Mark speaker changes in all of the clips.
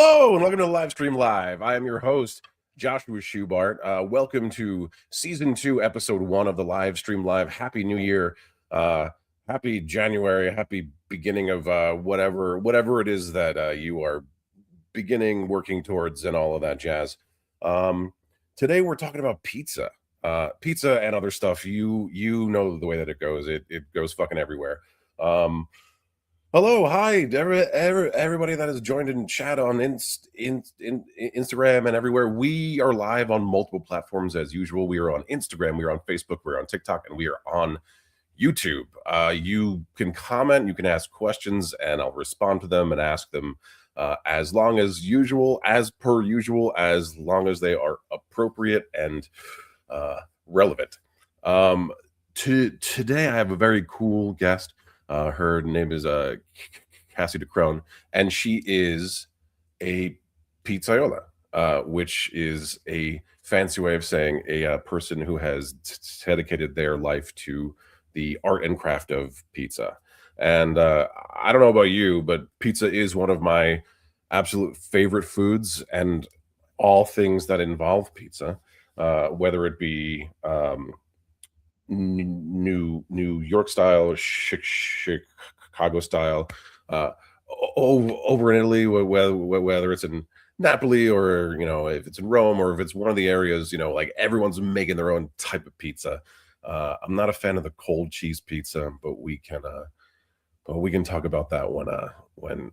Speaker 1: Hello and welcome to the live stream live. I am your host, Joshua Schubart. Welcome to season 2, episode 1 of the live stream live. Happy New Year. Happy January. Happy beginning of whatever it is that you are beginning working towards and all of that jazz. Today we're talking about pizza. Pizza and other stuff. You know the way that it goes. It goes fucking everywhere. Hello, hi, everybody that has joined in chat on Instagram and everywhere. We are live on multiple platforms as usual. We are on Instagram, we are on Facebook, we're on TikTok, and we are on YouTube. You can comment, you can ask questions, and I'll respond to them and ask them as long as usual, as per usual, as long as they are appropriate and relevant. Today, I have a very cool guest. Her name is Cassandra Dekrone, and she is a pizzaiola, which is a fancy way of saying a person who has dedicated their life to the art and craft of pizza. And I don't know about you, but pizza is one of my absolute favorite foods, and all things that involve pizza, whether it be New York style, Chicago style, over in Italy, whether it's in Napoli or if it's in Rome or if it's one of the areas, like everyone's making their own type of pizza. I'm not a fan of the cold cheese pizza, but we can talk about that when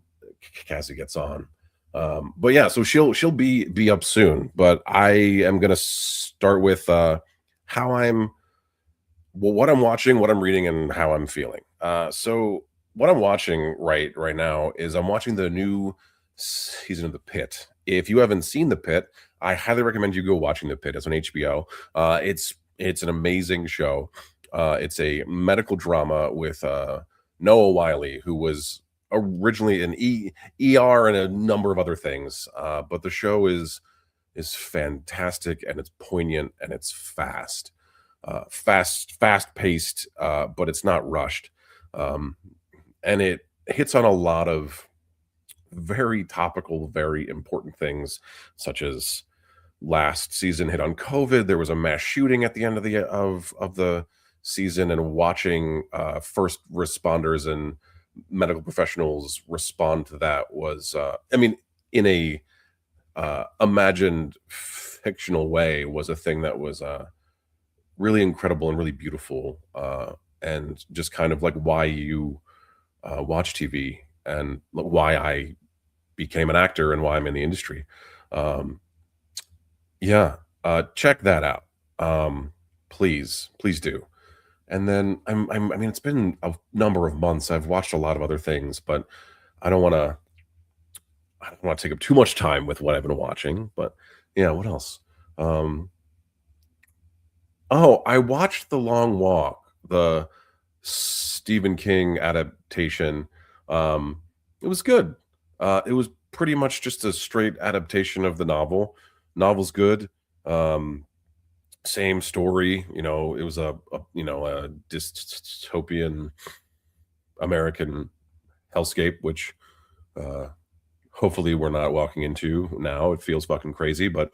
Speaker 1: Cassie gets on. But yeah, so she'll be up soon. But I am gonna start with what I'm watching, what I'm reading, and how I'm feeling. So what I'm watching right now is I'm watching the new season of The Pit. If you haven't seen The Pit, I highly recommend you go watching The Pit. It's on HBO. It's an amazing show. It's a medical drama with Noah Wiley, who was originally an ER and a number of other things. But the show is fantastic, and it's poignant, and it's fast paced, but it's not rushed. And it hits on a lot of very topical, very important things, such as last season hit on COVID. There was a mass shooting at the end of the season, and watching first responders and medical professionals respond to that was, in a imagined fictional way, was a thing that was really incredible and really beautiful, and just kind of like why you watch TV and why I became an actor and why I'm in the industry. Yeah, check that out. Please do. And then it's been a number of months. I've watched a lot of other things, but I don't want to take up too much time with what I've been watching. But yeah, what else? Oh, I watched The Long Walk, the Stephen King adaptation. It was good. It was pretty much just a straight adaptation of the novel. Novel's good. Same story. It was a dystopian American hellscape, which hopefully we're not walking into now. It feels fucking crazy, but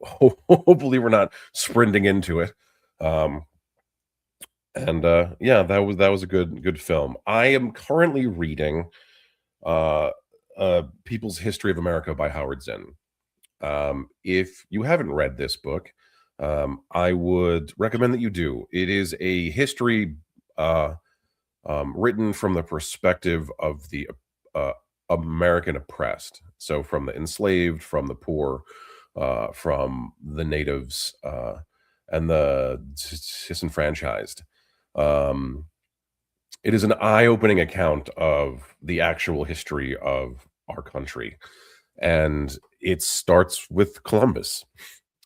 Speaker 1: hopefully we're not sprinting into it. Yeah, that was a good film. I am currently reading People's History of America by Howard Zinn. If you haven't read this book, I would recommend that you do. It is a history written from the perspective of the American oppressed. So from the enslaved, from the poor, from the natives, and the disenfranchised. It is an eye-opening account of the actual history of our country. And it starts with Columbus,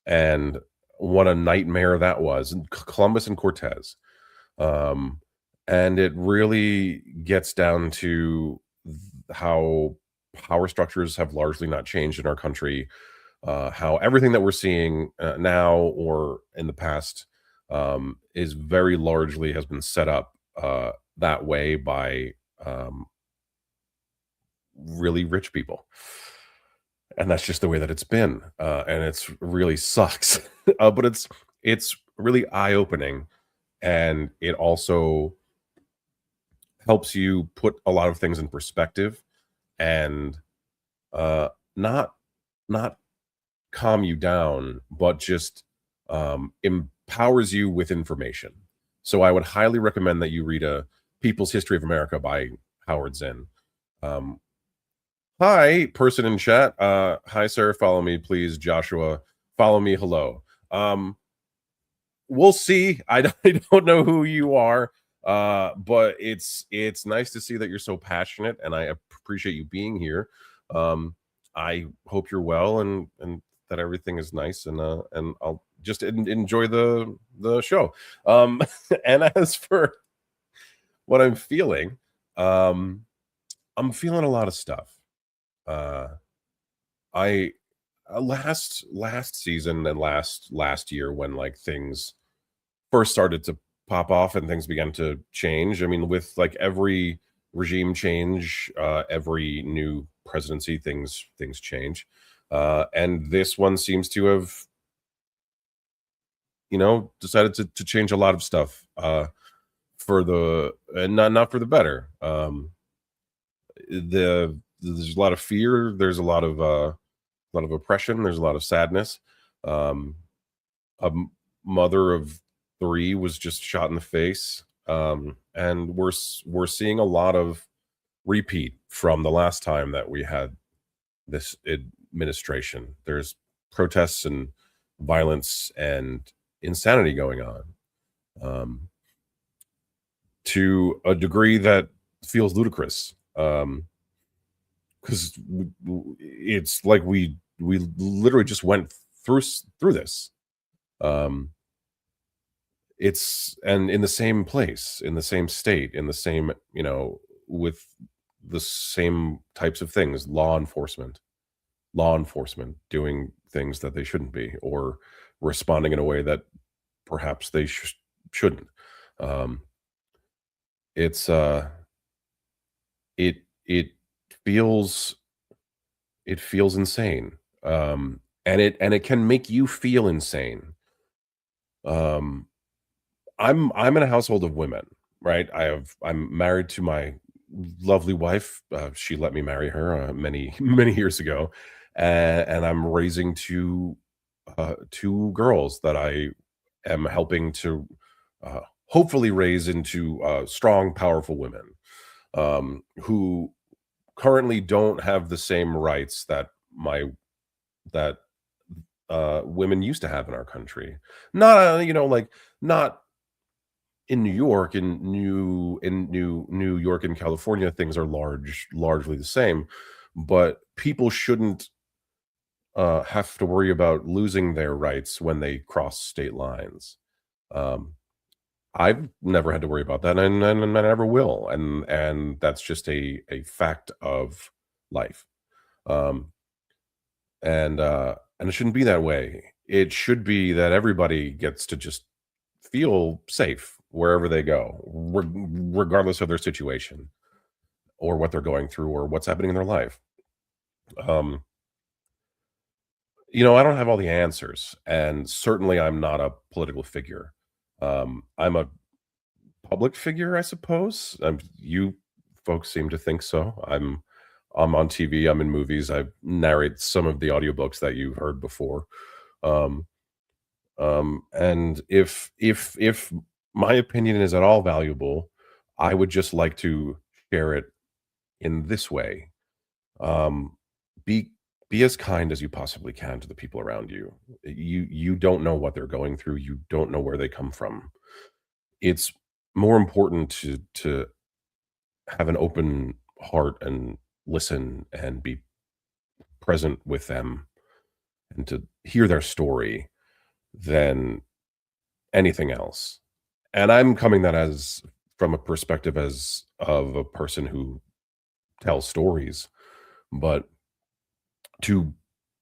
Speaker 1: and what a nightmare that was. Columbus and Cortez. And it really gets down to how power structures have largely not changed in our country, how everything that we're seeing now or in the past is very largely has been set up that way by really rich people. And that's just the way that it's been, and it's really sucks. But it's really eye-opening, and it also helps you put a lot of things in perspective and, uh, not not calm you down, but just, empowers you with information. So I would highly recommend that you read a People's History of America by Howard Zinn. Um, Hi, person in chat. Hi, sir. Follow me, please. Joshua, follow me. Hello. We'll see. I don't know who you are, but it's nice to see that you're so passionate, and I appreciate you being here. Um, I hope you're well and that everything is nice, and I'll just enjoy the show. And as for what I'm feeling, um, I'm feeling a lot of stuff. Uh, I last season and last year when like things first started to pop off and things began to change. I mean, with like every regime change, every new presidency, things change. And this one seems to have, decided to change a lot of stuff for the and not for the better. There's a lot of fear. There's a lot of oppression. There's a lot of sadness. Um, a mother of three was just shot in the face, and we're seeing a lot of repeat from the last time that we had this administration. There's protests and violence and insanity going on, um, to a degree that feels ludicrous. Because it's like we literally just went through this. Um, it's and in the same place, in the same state, in the same, with the same types of things, law enforcement doing things that they shouldn't be, or responding in a way that perhaps they shouldn't. Um, it's it it feels it feels insane. And it can make you feel insane. Um, I'm in a household of women, right? I'm married to my lovely wife. She let me marry her many many years ago, and I'm raising two girls that I am helping to hopefully raise into strong, powerful women, who currently don't have the same rights that women used to have in our country. Not like not in New York, in New York and California, things are largely the same, but people shouldn't have to worry about losing their rights when they cross state lines. Um, I've never had to worry about that, and I never will, and that's just a fact of life. Um, and it shouldn't be that way. It should be that everybody gets to just feel safe wherever they go, regardless of their situation or what they're going through or what's happening in their life. Um, I don't have all the answers, and certainly I'm not a political figure. I'm a public figure, I suppose. You folks seem to think so. I'm on TV. I'm in movies. I narrate some of the audiobooks that you've heard before. Um, and if my opinion is at all valuable, I would just like to share it in this way. Um, be be as kind as you possibly can to the people around you. You don't know what they're going through. You don't know where they come from. It's more important to have an open heart and listen and be present with them and to hear their story than anything else. And I'm coming that as from a perspective as of a person who tells stories, but to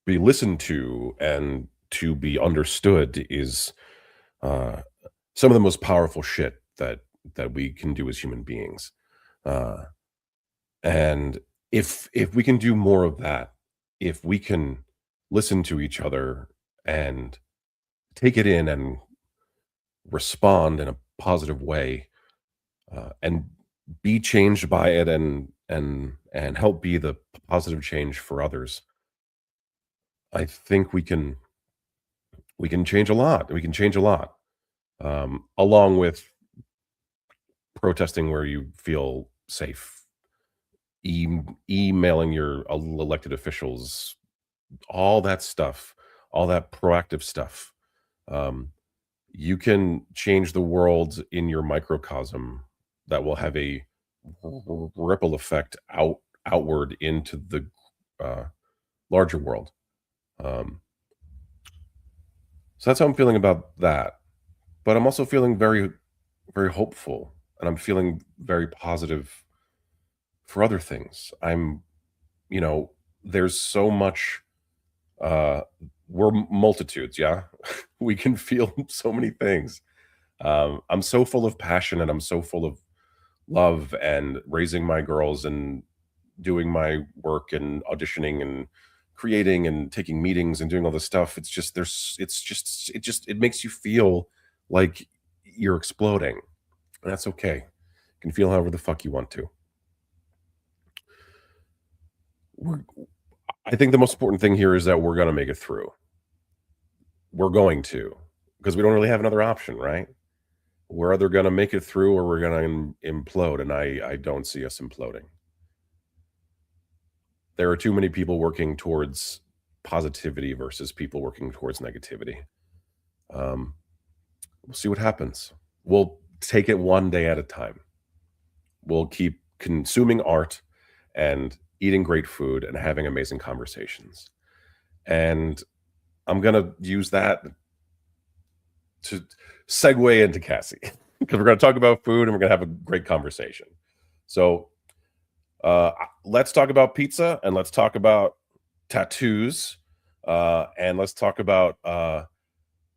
Speaker 1: be listened to and to be understood is uh, some of the most powerful shit that we can do as human beings. Uh, and If we can do more of that, if we can listen to each other and take it in and respond in a positive way, and be changed by it and help be the positive change for others, I think we can change a lot. We can change a lot, along with protesting where you feel safe, emailing your elected officials, all that stuff, all that proactive stuff. Um, you can change the world in your microcosm that will have a ripple effect outward into the uh, larger world. Um, so that's how I'm feeling about that. But I'm also feeling very, very hopeful, and I'm feeling very positive for other things. You know, there's so much. Uh, we're multitudes, yeah. We can feel so many things. I'm so full of passion, and I'm so full of love, and raising my girls, and doing my work, and auditioning, and creating, and taking meetings, and doing all this stuff. It's just it makes you feel like you're exploding, and that's okay. You can feel however the fuck you want to. We're, I think the most important thing here is that we're gonna make it through. We're going to, because we don't really have another option, right? We're either gonna make it through or we're gonna implode, and I don't see us imploding. There are too many people working towards positivity versus people working towards negativity. Um, we'll see what happens. We'll take it one day at a time. We'll keep consuming art and eating great food and having amazing conversations. And I'm gonna use that to segue into Cassie because we're gonna talk about food and we're gonna have a great conversation. So let's talk about pizza and let's talk about tattoos, and let's talk about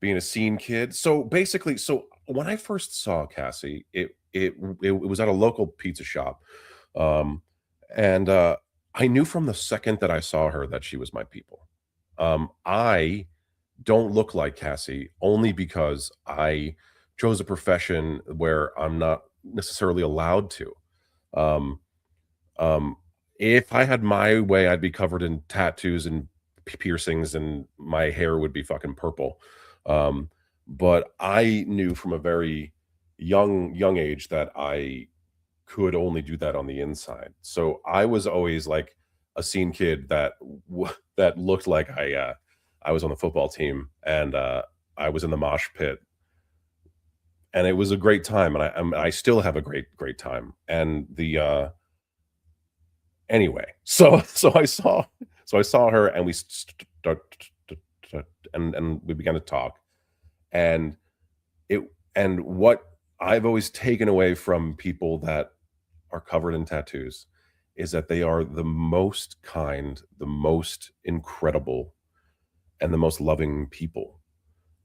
Speaker 1: being a scene kid. So basically, so when I first saw Cassie, it was at a local pizza shop, um, and I knew from the second that I saw her that she was my people. I don't look like Cassie only because I chose a profession where I'm not necessarily allowed to. Um, um, if I had my way, I'd be covered in tattoos and piercings, and my hair would be fucking purple. Um, but I knew from a very young age that I could only do that on the inside. So I was always like a scene kid that that looked like I was on the football team, and I was in the mosh pit, and it was a great time, and I still have a great time. And the anyway, so I saw her, and we start, and we began to talk, and it and what I've always taken away from people that are covered in tattoos is that they are the most kind, the most incredible, and the most loving people.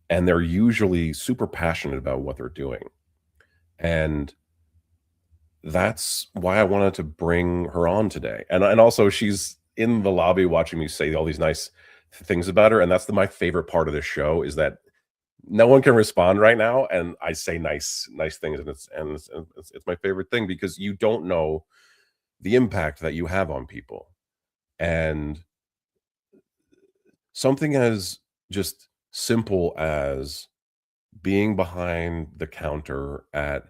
Speaker 1: And they're usually super passionate about what they're doing. And that's why I wanted to bring her on today. And also she's in the lobby watching me say all these nice things about her. And that's my favorite part of this show is that no one can respond right now, and I say nice things, and it's my favorite thing because you don't know the impact that you have on people. And something as just simple as being behind the counter at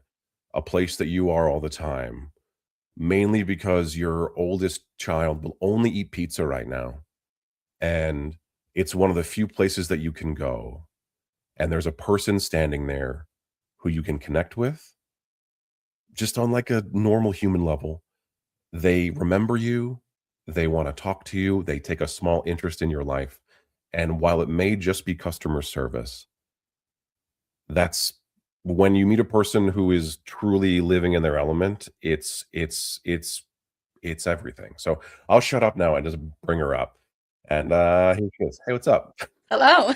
Speaker 1: a place that you are all the time, mainly because your oldest child will only eat pizza right now. And it's one of the few places that you can go. And there's a person standing there who you can connect with just on like a normal human level. They remember you, they wanna talk to you, they take a small interest in your life, and while it may just be customer service, that's when you meet a person who is truly living in their element, it's everything. So, I'll shut up now and just bring her up, and, here she is. Hey, what's up?
Speaker 2: Hello.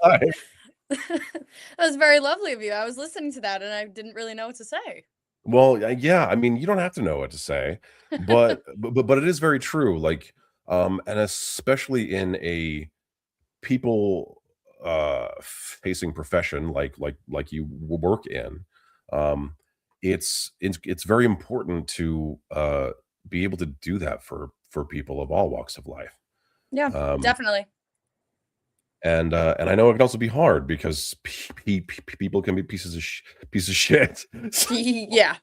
Speaker 1: Hi.
Speaker 2: That was very lovely of you. I was listening to that and I didn't really know what to say.
Speaker 1: Well, yeah, I mean, you don't have to know what to say, but it is very true, like, and especially in a people, facing profession like you work in, um, it's very important to, be able to do that for people of all walks of life.
Speaker 2: Yeah,
Speaker 1: Um,
Speaker 2: definitely.
Speaker 1: and I know it can also be hard because people can be piece of shit. So
Speaker 2: Yeah.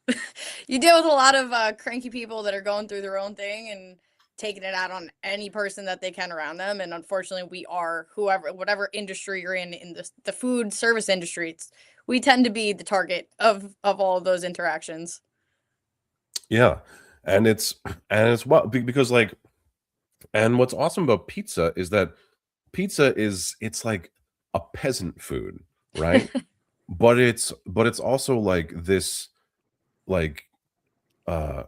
Speaker 2: You deal with a lot of cranky people that are going through their own thing and taking it out on any person that they can around them. And unfortunately, we are whoever, whatever industry you're in the food service industry, we tend to be the target of all of those interactions.
Speaker 1: yeah, and it's what because like and what's awesome about pizza is that pizza is it's like a peasant food, right? But it's also like this like uh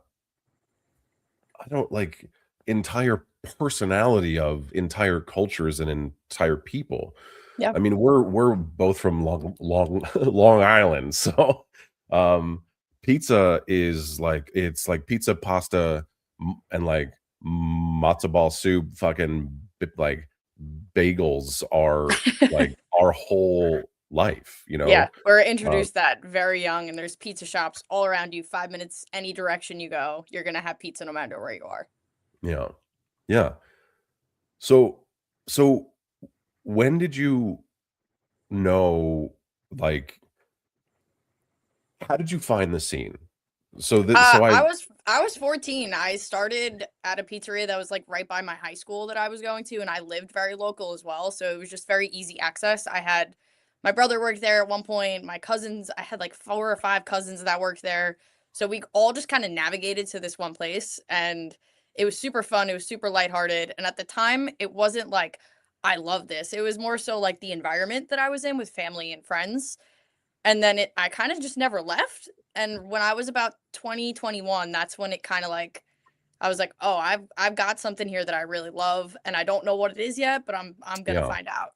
Speaker 1: I don't like entire personality of entire cultures and entire people.
Speaker 2: Yeah.
Speaker 1: I mean, we're both from Long Island, so pizza is like it's like pizza, pasta, and like matzo ball soup, fucking like bagels are like our whole life, you
Speaker 2: Yeah,
Speaker 1: know?
Speaker 2: we're
Speaker 1: Uh,
Speaker 2: introduced that very young, and there's pizza shops all around you. 5 minutes, any direction you go, you're gonna have pizza no matter where you are.
Speaker 1: yeah, yeah. So so when did you know, like, how did you find the scene? So that so I
Speaker 2: I was 14. I started at a pizzeria that was like right by my high school that I was going to, and I lived very local as well, so it was just very easy access. I had my brother worked there at one point. My cousins, I had like 4 or 5 cousins that worked there, so we all just kind of navigated to this one place, and it was super fun. It was super lighthearted, and at the time, it wasn't like I love this. It was more so like the environment that I was in with family and friends, and then I kind of just never left. And when I was about 20, 21, that's when it kind of like I was like, "Oh, I've got something here that I really love, and I don't know what it is yet, but I'm gonna
Speaker 1: yeah.
Speaker 2: find out."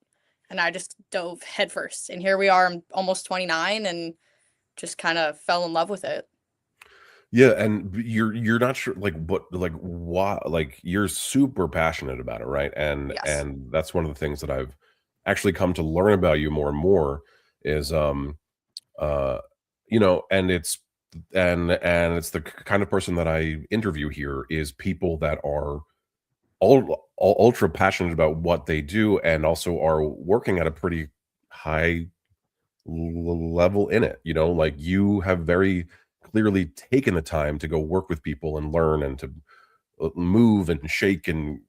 Speaker 2: And I just dove headfirst, and here we are. I'm almost 29, and just kind of fell in love with it.
Speaker 1: Yeah, and you're not sure like what like why like you're super passionate about it, right?
Speaker 2: Yes.
Speaker 1: And that's one of the things that I've actually come to learn about you more and more is uh and it's the kind of person that I interview here is people that are ultra passionate about what they do and also are working at a pretty high level in it, like you have very clearly taken the time to go work with people and learn and to move and shake and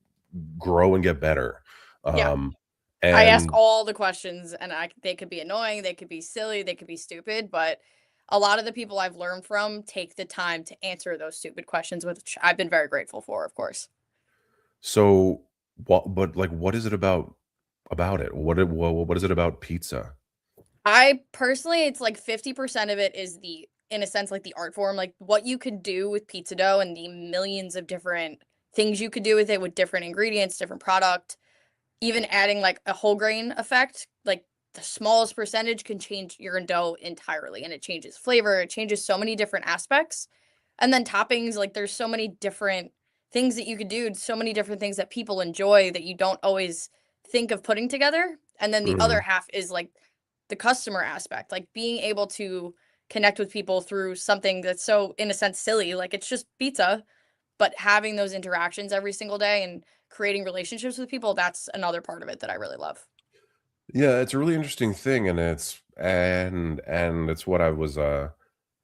Speaker 1: grow and get better.
Speaker 2: Yeah.
Speaker 1: Um,
Speaker 2: I ask
Speaker 1: and
Speaker 2: all the questions, and they could be annoying, they could be silly, they could be stupid, but a lot of the people I've learned from take the time to answer those stupid questions, which I've been very grateful for, of course.
Speaker 1: so but like, what is it about it? What is it about pizza?
Speaker 2: I personally, it's like 50% of it is in a sense, like the art form, like what you could do with pizza dough and the millions of different things you could do with it with different ingredients, different product, even adding like a whole grain effect, like the smallest percentage can change your dough entirely, and it changes flavor, it changes so many different aspects. And then toppings, like there's so many different things that you could do, so many different things that people enjoy that you don't always think of putting together. And then the other
Speaker 1: Mhm.
Speaker 2: half is like the customer aspect, like being able to connect with people through something that's so in a sense silly, like it's just pizza, but having those interactions every single day and creating relationships with people, that's another part of it that I really love.
Speaker 1: Yeah, it's a really interesting thing, and it's what I was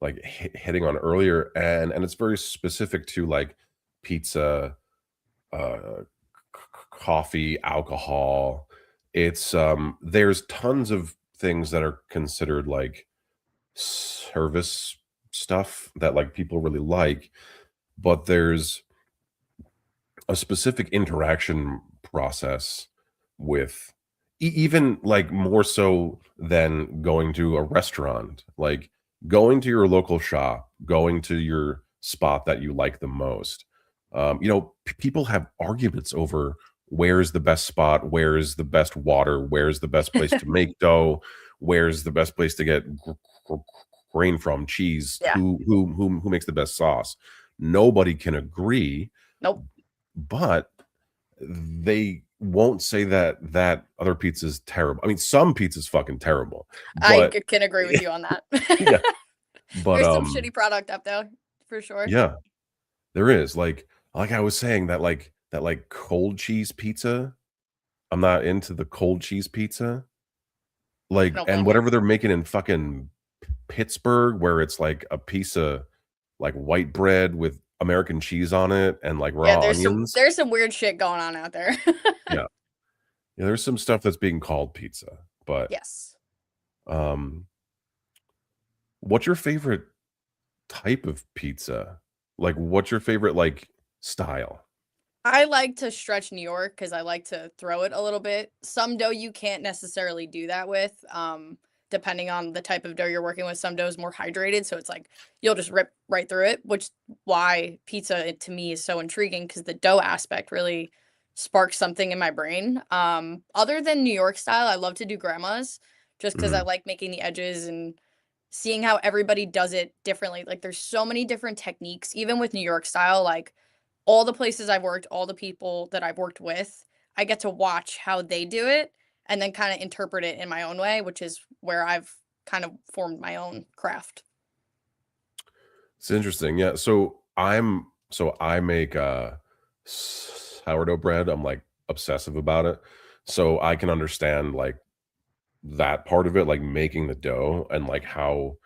Speaker 1: like hitting on earlier, and it's very specific to like pizza, coffee, alcohol. It's there's tons of things that are considered like service stuff that like people really like, but there's a specific interaction process with even like more so than going to a restaurant, like going to your local shop, going to your spot that you like the most. People have arguments over where's the best spot, where's the best water, where's the best place to make dough, where's the best place to get grain from, cheese,
Speaker 2: Yeah.
Speaker 1: who makes the best sauce. Nobody can agree,
Speaker 2: Nope.
Speaker 1: but they won't say that that other pizza is terrible. I mean, some pizza's fucking terrible,
Speaker 2: I
Speaker 1: but
Speaker 2: can agree with you on that.
Speaker 1: yeah, but
Speaker 2: There's some shitty product up there for sure.
Speaker 1: yeah, there is like I was saying that like cold cheese pizza. I'm not into the cold cheese pizza.
Speaker 2: I
Speaker 1: Like,
Speaker 2: don't
Speaker 1: and
Speaker 2: blame you.
Speaker 1: whatever they're making in fucking Pittsburgh, where it's like a piece of like white bread with American cheese on it and like
Speaker 2: Yeah,
Speaker 1: raw onions.
Speaker 2: there's some weird shit going on out there.
Speaker 1: Yeah. Yeah, there's some stuff that's being called pizza, but
Speaker 2: Yes.
Speaker 1: um what's your favorite type of pizza? Like what's your favorite like style?
Speaker 2: I like to stretch New York because I like to throw it a little bit. Some dough you can't necessarily do that with, depending on the type of dough you're working with. Some dough is more hydrated, so it's like you'll just rip right through it, which why pizza to me is so intriguing because the dough aspect really sparks something in my brain. Other than New York style, I love to do grandma's just because I
Speaker 1: Mhm.
Speaker 2: like making the edges and seeing how everybody does it differently. Like there's so many different techniques, even with New York style, like all the places I've worked, all the people that I've worked with, I get to watch how they do it and then kind of interpret it in my own way, which is where I've kind of formed my own craft.
Speaker 1: It's interesting. Yeah. So I make sourdough bread. I'm like obsessive about it. So I can understand like that part of it, like making the dough and like how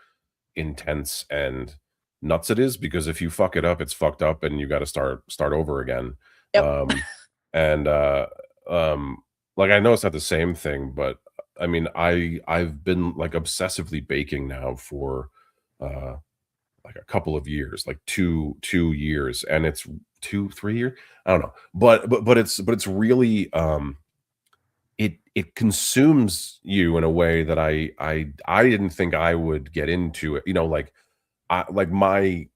Speaker 1: intense and nuts it is, because if you fuck it up, it's fucked up and you got to start over again.
Speaker 2: Yep.
Speaker 1: Um and um like I know it's not the same thing, but I mean I've been like obsessively baking now for uh like a couple of years, like 2 years, and it's 2 3 years, I don't know, but it's really it consumes you in a way that I didn't think I would get into it, you know, like I like my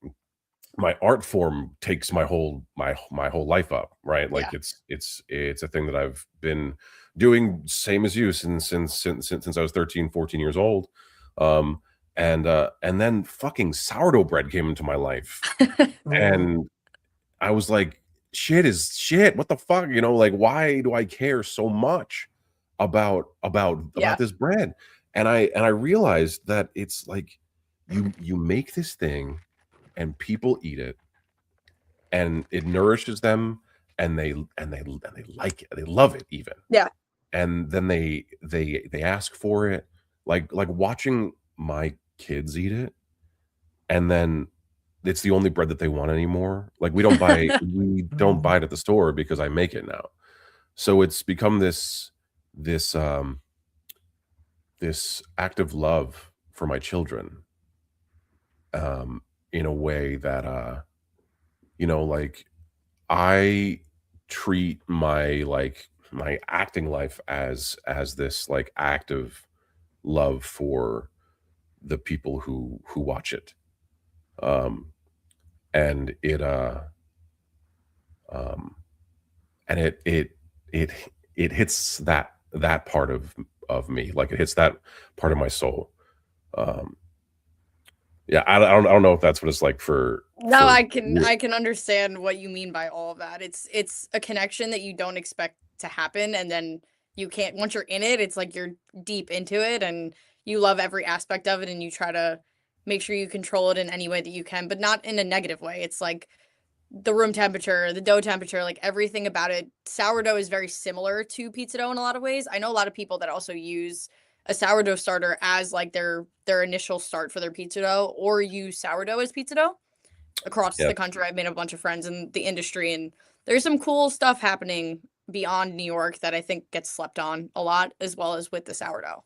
Speaker 1: art form takes my whole life up, right?
Speaker 2: Yeah.
Speaker 1: Like it's a thing that I've been doing same as you since I was 13, 14 years old. Um and then fucking sourdough bread came into my life, and I was like, shit is shit. What the fuck? You know, like why do I care so much about
Speaker 2: Yeah.
Speaker 1: this bread? And I realized that it's like you make this thing and people eat it and it nourishes them, and they like it. They love it even.
Speaker 2: Yeah.
Speaker 1: And then they ask for it. Like watching my kids eat it, and then it's the only bread that they want anymore. Like we don't buy it at the store because I make it now. So it's become this this act of love for my children, um in a way that you know, like I treat my acting life as this like act of love for the people who watch it. Um and it um and it it hits that part of me, like it hits that part of my soul. Um yeah, I don't know if that's what it's like
Speaker 2: No,
Speaker 1: for
Speaker 2: I can understand what you mean by all of that. It's a connection that you don't expect to happen and then you can't once you're in it, it's like you're deep into it and you love every aspect of it and you try to make sure you control it in any way that you can, but not in a negative way. It's like the room temperature, the dough temperature, like everything about it. Sourdough is very similar to pizza dough in a lot of ways. I know a lot of people that also use a sourdough starter as like their initial start for their pizza dough or use sourdough as pizza dough across
Speaker 1: yeah.
Speaker 2: the country. I've made a bunch of friends in the industry, and there's some cool stuff happening beyond New York that I think gets slept on a lot, as well as with the sourdough.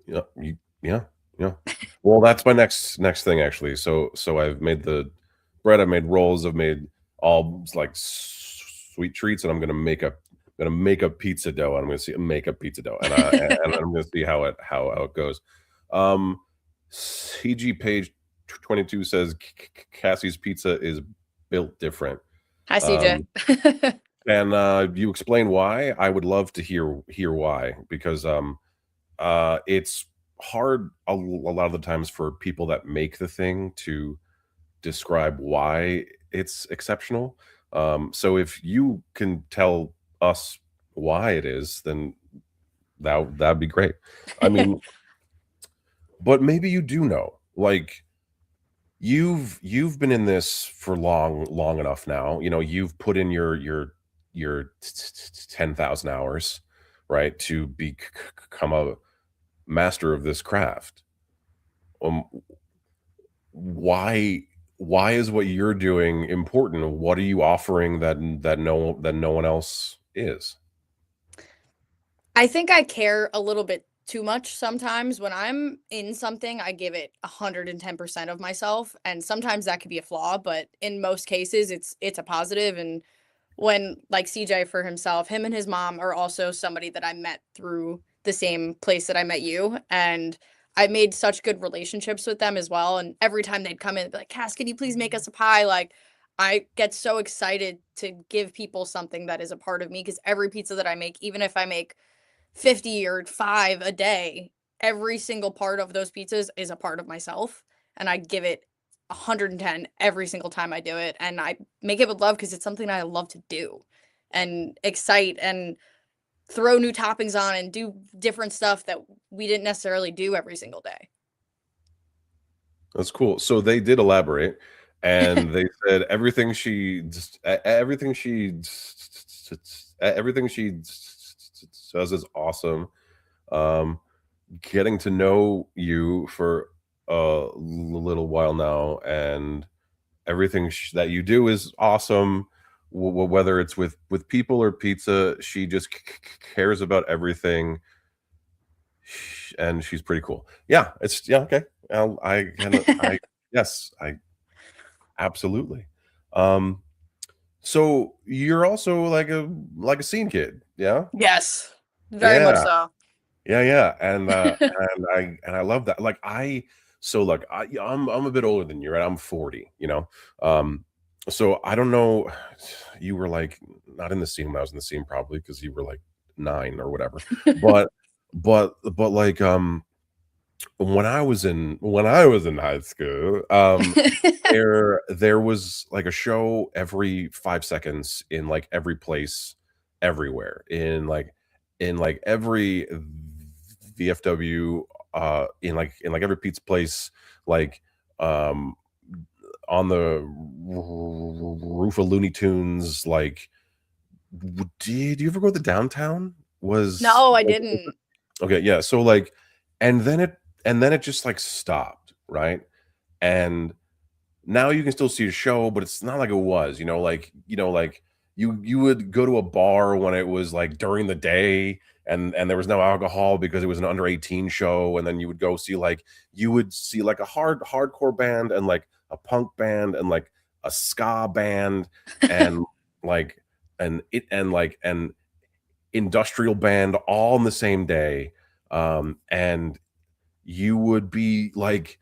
Speaker 1: Yeah, yeah, yeah. Well, that's my next thing actually. So I've made the bread, I've made rolls, I've made all like sweet treats, and I'm gonna make a pizza dough. I'm gonna see make a pizza dough, and I'm gonna see how it goes. CG page 22 says Cassie's pizza is built different.
Speaker 2: Hi, CJ.
Speaker 1: Um, and you explain why? I would love to hear why, because it's hard a lot of the times for people that make the thing to describe why it's exceptional. So if you can tell us why it is, then that'd be great. I mean, but maybe you do know, like you've been in this for long enough now. You know, you've put in your 10,000 hours, right, to become a master of this craft. Um, why why is what you're doing important? What are you offering that no one else is?
Speaker 2: I think I care a little bit too much sometimes. When I'm in something, I give it 110% of myself, and sometimes that could be a flaw, but in most cases it's a positive. And when like CJ for himself, him and his mom are also somebody that I met through the same place that I met you, and I made such good relationships with them as well. And every time they'd come in, they'd be like, Cass, can you please make us a pie? Like, I get so excited to give people something that is a part of me, because every pizza that I make, even if I make 50 or 5 a day, every single part of those pizzas is a part of myself, and I give it 110 every single time I do it, and I make it with love because it's something I love to do and excite and throw new toppings on and do different stuff that we didn't necessarily do every single day.
Speaker 1: That's cool. So they did elaborate, and they said everything she says is awesome. Um, Getting to know you for a little while now, and everything that you do is awesome. Whether it's with people or pizza, she just cares about everything, and she's pretty cool. Yeah, it's yeah okay. I yes, I absolutely. Um, so you're also like a scene kid, yeah?
Speaker 2: Yes, very much
Speaker 1: Yeah.
Speaker 2: so.
Speaker 1: Yeah, and I love that. Like look, I'm a bit older than you, right? I'm 40, you know. So I don't know, you were like not in the scene when I was in the scene probably because you were like 9 or whatever. But like when I was in high school, there was like a show every 5 seconds in like every place everywhere in like every VFW, in like every pizza place, like um on the roof of Looney Tunes. Like, did you ever go to the downtown? Was
Speaker 2: No, I didn't.
Speaker 1: okay, yeah. So like, and then it just like stopped, right? And now you can still see a show, but it's not like it was, like you would go to a bar when it was like during the day, and there was no alcohol because it was an under 18 show, and then you would see like a hardcore band and like a punk band and like a ska band and like an industrial band all in the same day. And you would be like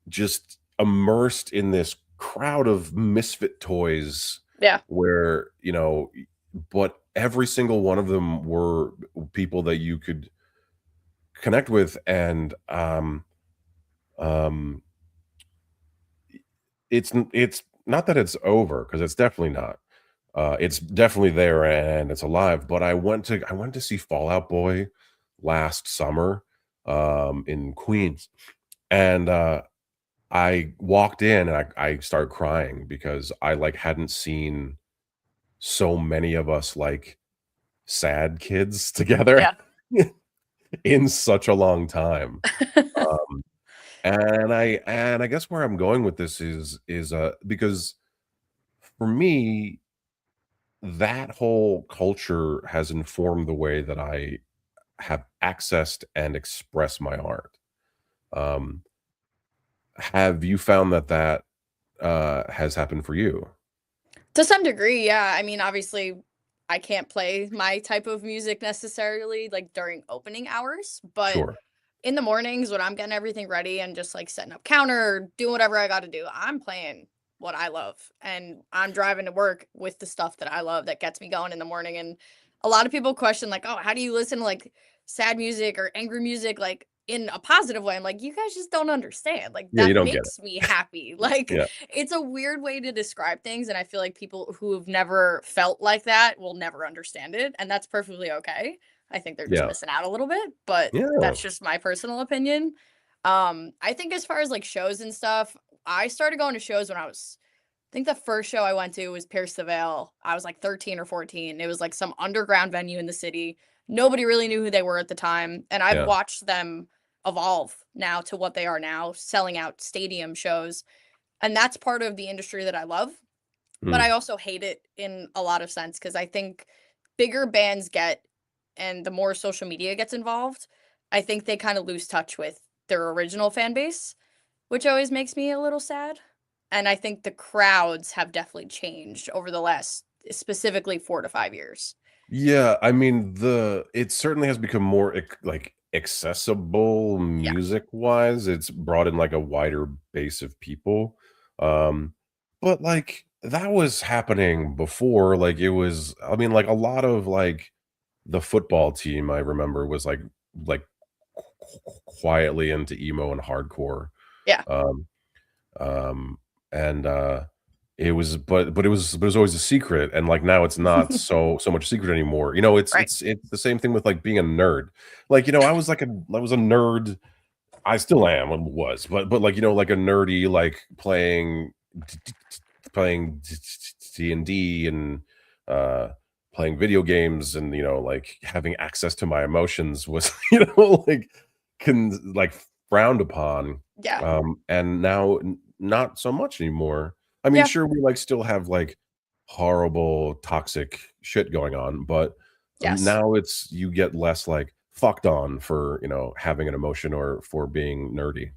Speaker 1: just immersed in this crowd of misfit toys
Speaker 2: Yeah.
Speaker 1: where, but every single one of them were people that you could connect with. And um it's not that it's over, because it's definitely not. It's definitely there and it's alive. But I went to see Fallout Boy last summer in Queens. And I walked in and I started crying because I like hadn't seen so many of us like sad kids together
Speaker 2: Yeah.
Speaker 1: in such a long time. Um, and I guess where I'm going with this is because for me, that whole culture has informed the way that I have accessed and expressed my art. Um, have you found that has happened for you?
Speaker 2: To some degree, yeah. I mean, obviously, I can't play my type of music necessarily like during opening hours, but
Speaker 1: Sure.
Speaker 2: in the mornings when I'm getting everything ready and just like setting up counter or doing whatever I got to do, I'm playing what I love, and I'm driving to work with the stuff that I love that gets me going in the morning. And a lot of people question like, "Oh, how do you listen to like sad music or angry music?" Like, in a positive way. I'm like, "You guys just don't understand, like,
Speaker 1: Yeah, you
Speaker 2: that
Speaker 1: don't get it.
Speaker 2: makes me happy." Like,
Speaker 1: Yeah.
Speaker 2: it's a weird way to describe things, and I feel like people who have never felt like that will never understand it, and that's perfectly okay. I think they're just
Speaker 1: Yeah.
Speaker 2: missing out a little bit, but
Speaker 1: Yeah.
Speaker 2: that's just my personal opinion. I think as far as, like, shows and stuff, I started going to shows when I think the first show I went to was Pierce the Veil. I was like 13 or 14. It was like some underground venue in the city. Nobody really knew who they were at the time, and I've
Speaker 1: Yeah.
Speaker 2: watched them evolve now to what they are now, selling out stadium shows, and that's part of the industry that I love, but I
Speaker 1: Mm.
Speaker 2: also hate it in a lot of sense because I think bigger bands get and the more social media gets involved, I think they kind of lose touch with their original fan base, which always makes me a little sad. And I think the crowds have definitely changed over the last specifically 4 to 5 years.
Speaker 1: Yeah, I mean, it certainly has become more like accessible
Speaker 2: Yeah,
Speaker 1: music-wise. It's brought in like a wider base of people. Um, but like that was happening before. Like it was, I mean, like a lot of like the football team I remember was like quietly into emo and hardcore.
Speaker 2: yeah,
Speaker 1: Um, um, and it was but it was always a secret, and, like, now it's not so much secret anymore. You know,
Speaker 2: right.
Speaker 1: it's the same thing with, like, being a nerd. Like, you know, I was a nerd. I still am and was, but, like, you know, like, a nerdy, like, playing D&D and, uh, playing video games and, you know, like, having access to my emotions was, you know, like, like, frowned upon,
Speaker 2: Yeah,
Speaker 1: and now not so much anymore. I mean,
Speaker 2: yeah,
Speaker 1: sure, we, like, still have, like, horrible, toxic shit going on, but,
Speaker 2: yes.
Speaker 1: now it's you get less, like, fucked on for, you know, having an emotion or for being nerdy.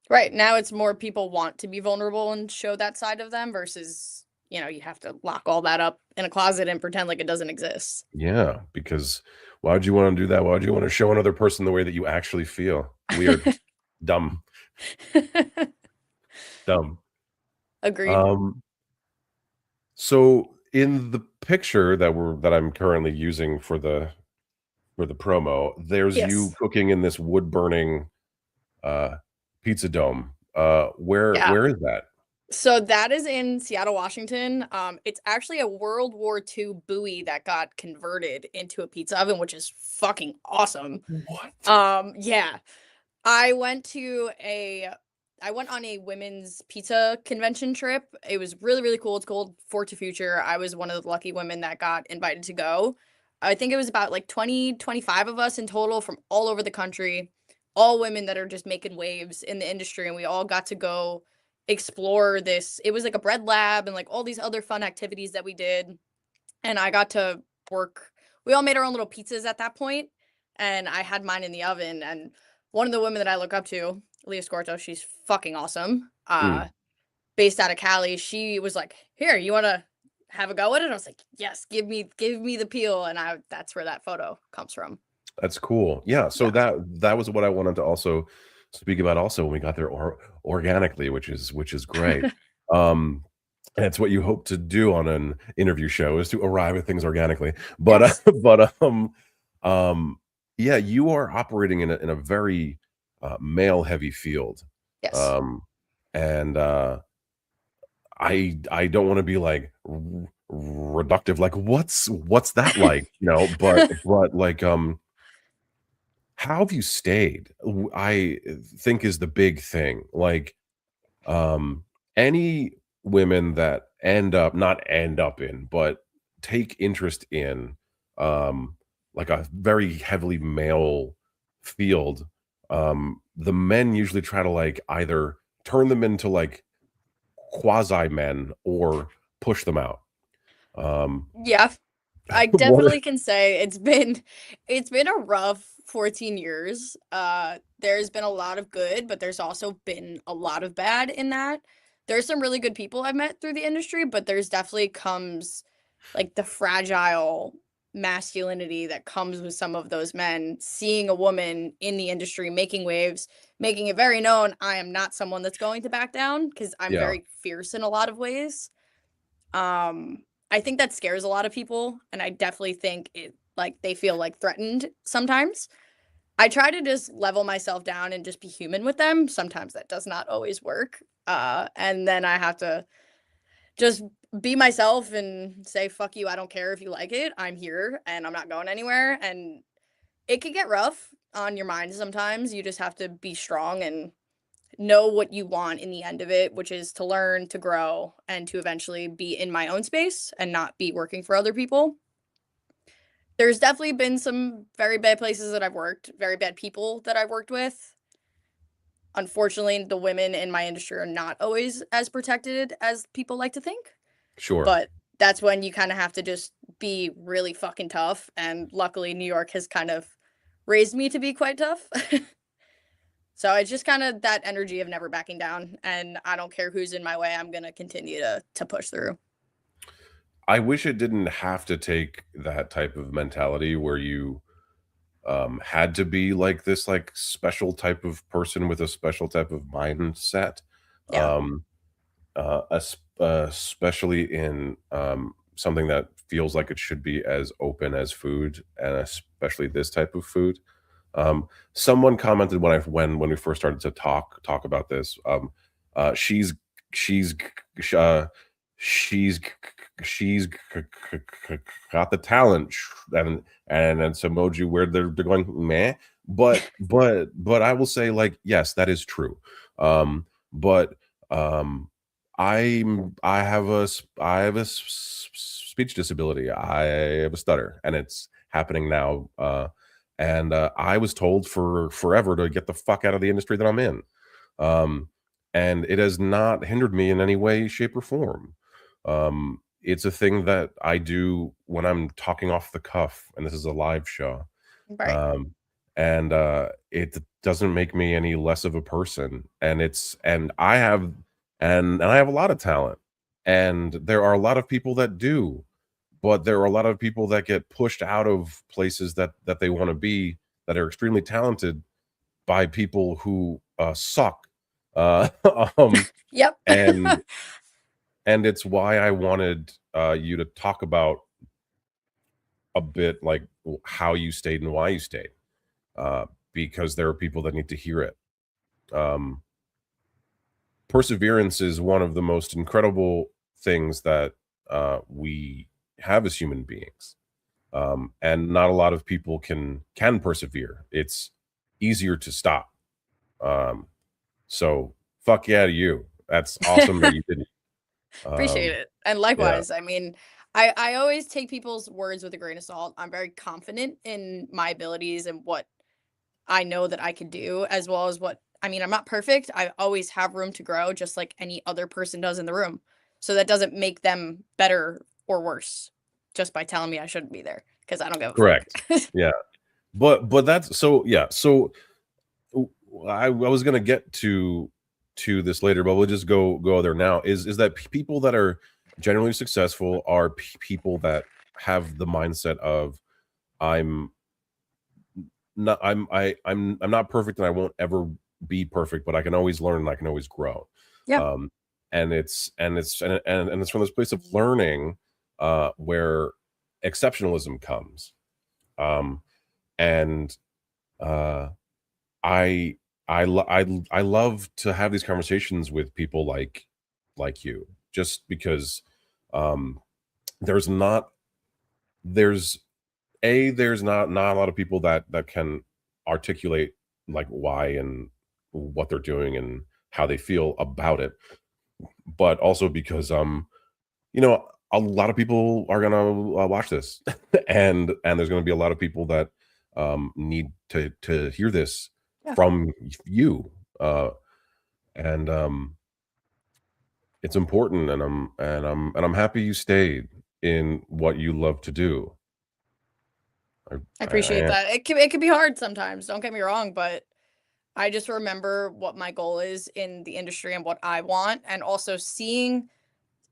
Speaker 2: Right, now it's more people want to be vulnerable and show that side of them versus, you have to lock all that up in a closet and pretend like it doesn't exist.
Speaker 1: Yeah, because why would you wanna do that? Why would you wanna show another person the way that you actually feel? Weird. Dumb. Dumb.
Speaker 2: Agreed.
Speaker 1: Um, so in the picture that I'm currently using for the promo, there's you
Speaker 2: Yes.
Speaker 1: cooking in this wood-burning, uh, pizza dome.
Speaker 2: Yeah.
Speaker 1: Where is that?
Speaker 2: So that is in Seattle, Washington. It's actually a World War II buoy that got converted into a pizza oven, which is fucking awesome.
Speaker 1: What?
Speaker 2: Yeah. I went to a I went on a women's pizza convention trip. It was really, really cool. It's called Fort to Future. I was one of the lucky women that got invited to go. I think it was about like 20, 25 of us in total from all over the country, all women that are just making waves in the industry. And we all got to go explore this. It was like a bread lab and like all these other fun activities that we did. And I got to work. We all made our own little pizzas at that point, and I had mine in the oven. And one of the women that I look up to, Leah Scorto, she's fucking awesome.
Speaker 1: Mm,
Speaker 2: Based out of Cali, she was like, "Here, you want to have a go at it?" I was like, "Yes, give me the peel." And I that's where that photo comes from.
Speaker 1: that's cool. Yeah, so
Speaker 2: Yeah.
Speaker 1: that was what I wanted to also speak about also when we got there organically, which is great. Um, and it's what you hope to do on an interview show is to arrive at things organically. But,
Speaker 2: Yes.
Speaker 1: but, um, yeah, you are operating in a very, male-heavy field.
Speaker 2: Yes.
Speaker 1: Um, and, I don't wanna be, like, reductive, like, what's that like?" You know? But, like, how have you stayed? I think is the big thing. Like, any women that not end up in, but take interest in, um, like a very heavily male field, the men usually try to like either turn them into like quasi men or push them out. Um,
Speaker 2: Yeah. I
Speaker 1: what?
Speaker 2: definitely can say it's been a rough 14 years. There's been a lot of good, but there's also been a lot of bad in that. There's some really good people I've met through the industry, but there's definitely comes like the fragile masculinity that comes with some of those men seeing a woman in the industry making waves, making it very known I am not someone that's going to back down because I'm
Speaker 1: Yeah,
Speaker 2: very fierce in a lot of ways. Um, I think that scares a lot of people, and I definitely think it like, they feel, like, threatened sometimes. I try to just level myself down and just be human with them. Sometimes that does not always work. And then I have to just be myself and say, fuck you. I don't care if you like it. I'm here and I'm not going anywhere. And it can get rough on your mind sometimes. You just have to be strong and know what you want in the end of it, which is to learn, to grow, and to eventually be in my own space and not be working for other people. There's definitely been some very bad places that I've worked, very bad people that I've worked with. Unfortunately, the women in my industry are not always as protected as people like to think,
Speaker 1: Sure.
Speaker 2: but that's when you kind of have to just be really fucking tough. And luckily, New York has kind of raised me to be quite tough. So it's just kind of that energy of never backing down. And I don't care who's in my way, I'm going to continue to push through.
Speaker 1: I wish it didn't have to take that type of mentality where you had to be like this like special type of person with a special type of mindset.
Speaker 2: Yeah.
Speaker 1: Um, especially in something that feels like it should be as open as food, and especially this type of food. Someone commented when we first started to talk about this. She's uh, she's she's got the talent, and it's emoji where they're going meh. But I will say like yes, that is true. But um, I have a speech disability. I have a stutter, and it's happening now. And I was told for forever to get the fuck out of the industry that I'm in. Um, and it has not hindered me in any way, shape, or form. It's a thing that I do when I'm talking off the cuff, and this is a live show.
Speaker 2: Right.
Speaker 1: Um, and it doesn't make me any less of a person. And I have a lot of talent, and there are a lot of people that do, but there are a lot of people that get pushed out of places that they want to be, that are extremely talented, by people who suck. Uh, um,
Speaker 2: Yep.
Speaker 1: and it's why I wanted you to talk about a bit like how you stayed and why you stayed, uh, because there are people that need to hear it. Um, Perseverance is one of the most incredible things that we have as human beings, and not a lot of people can persevere. It's easier to stop. Um, so fuck yeah to you. That's awesome that you didn't.
Speaker 2: Appreciate
Speaker 1: Um,
Speaker 2: it. And
Speaker 1: yeah,
Speaker 2: likewise, I mean, I always take people's words with a grain of salt. I'm very confident in my abilities and what I know that I can do, as well as what I mean, I'm not perfect. I always have room to grow, just like any other person does in the room. So that doesn't make them better or worse just by telling me I shouldn't be there because I don't give a fuck.
Speaker 1: correct. Yeah, but that's so yeah. So I was gonna get to this later, but we'll just go there now. Is that people that are generally successful are people that have the mindset of I'm not I'm not perfect, and I won't ever be perfect, but I can always learn and I can always grow.
Speaker 2: Yeah,
Speaker 1: Um, and it's from this place of learning where exceptionalism comes. Um, and uh, I I love to have these conversations with people like you, just because um, there's not there's there's not a lot of people that can articulate like why and what they're doing and how they feel about it, but also because you know, a lot of people are gonna watch this, and there's gonna be a lot of people that need to hear this
Speaker 2: yeah.
Speaker 1: from you, uh, and it's important, and I'm happy you stayed in what you love to do.
Speaker 2: I
Speaker 1: I
Speaker 2: appreciate
Speaker 1: am.
Speaker 2: that. It can be hard sometimes, don't get me wrong, but I just remember what my goal is in the industry and what I want, and also seeing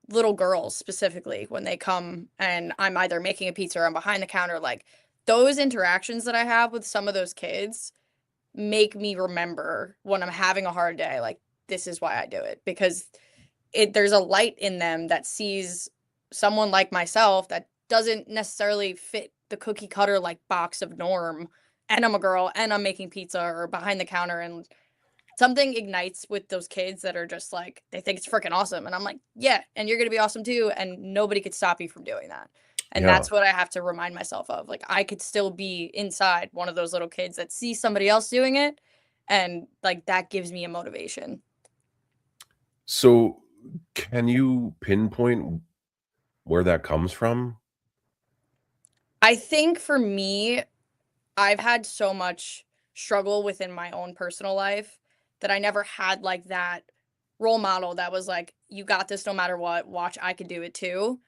Speaker 2: little girls specifically when they come and I'm either making a pizza or I'm behind the counter, like those interactions that I have with some of those kids make me remember when I'm having a hard day, like this is why I do it because there's a light in them that sees someone like myself that doesn't necessarily fit the cookie cutter like box of norm and I'm a girl and I'm making pizza or behind the counter, and something ignites with those kids that are just like, they think it's freaking awesome. And I'm like, yeah, and you're going to be awesome too. And nobody could stop you from doing that. And
Speaker 1: Yeah.
Speaker 2: that's what I have to remind myself of. Like, I could still be inside one of those little kids that see somebody else doing it. And like, that gives me a motivation.
Speaker 1: So, can you pinpoint where that comes from?
Speaker 2: I think for me, I've had so much struggle within my own personal life that I never had like that role model that was like, you got this no matter what. Watch, I could do it too.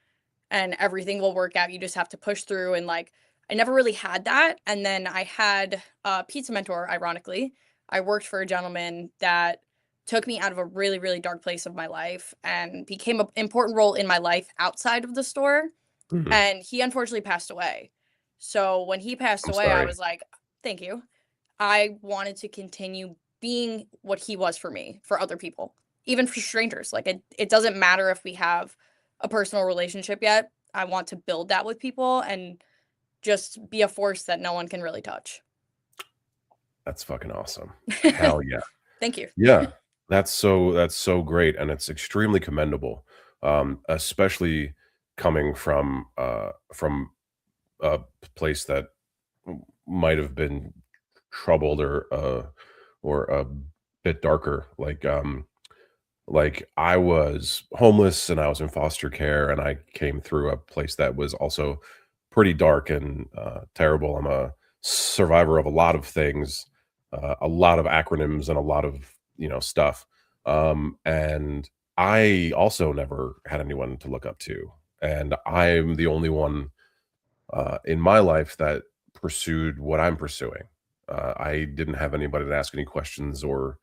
Speaker 2: And everything will work out. You just have to push through. And like, I never really had that. And then I had a pizza mentor, ironically. I worked for a gentleman that took me out of a really, really dark place of my life and became an important role in my life outside of the store.
Speaker 1: Mhm.
Speaker 2: And he unfortunately passed away. So when he passed
Speaker 1: I'm
Speaker 2: away, I
Speaker 1: sorry.
Speaker 2: was like, thank you. I wanted to continue being what he was for me, for other people, even for strangers. Like, it doesn't matter if we have a personal relationship yet. I want to build that with people and just be a force that no one can really touch.
Speaker 1: That's fucking awesome. Hell yeah.
Speaker 2: Thank you.
Speaker 1: Yeah. That's so great, and it's extremely commendable, especially coming from a place that might have been troubled or a bit darker. Like I was homeless and I was in foster care, and I came through a place that was also pretty dark and terrible. I'm a survivor of a lot of things, a lot of acronyms, and a lot of stuff. And I also never had anyone to look up to, and I'm the only one in my life that pursued what I'm pursuing. I didn't have anybody to ask any questions or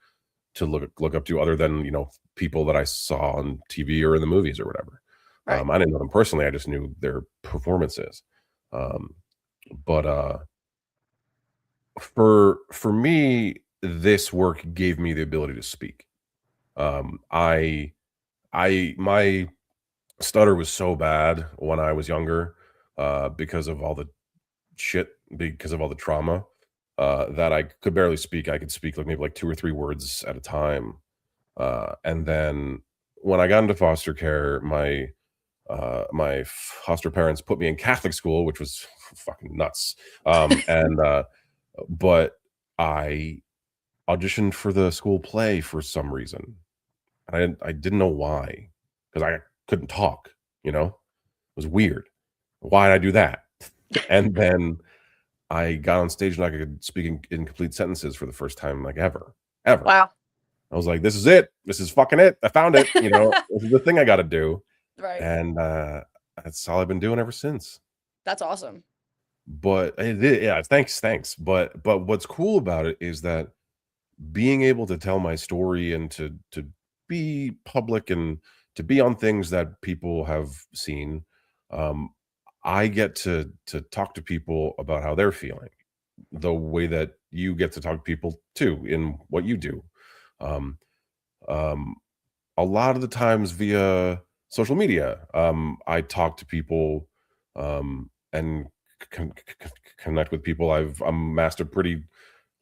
Speaker 1: to look up to other than, people that I saw on TV or in the movies or whatever.
Speaker 2: Right.
Speaker 1: I didn't know them personally, I just knew their performances. Um, but for me, this work gave me the ability to speak. My stutter was so bad when I was younger, because of all the shit, because of all the trauma, that I could barely speak. I could speak, like, maybe, like, 2 or 3 words at a time. And then when I got into foster care, my foster parents put me in Catholic school, which was fucking nuts. And but I auditioned for the school play for some reason. I didn't know why, because I couldn't talk. It was weird. Why did I do that? And then I got on stage and I could speak in complete sentences for the first time, like, ever.
Speaker 2: Wow.
Speaker 1: I was like, "This is it. This is fucking it. I found it, This is the thing I gotta do."
Speaker 2: Right.
Speaker 1: And, that's all I've been doing ever since.
Speaker 2: That's awesome.
Speaker 1: But yeah, thanks. But what's cool about it is that being able to tell my story and to be public and to be on things that people have seen, um, I get to talk to people about how they're feeling, the way that you get to talk to people too in what you do. Um, um, a lot of the times via social media, I talk to people, and connect with people. I'm amassed a pretty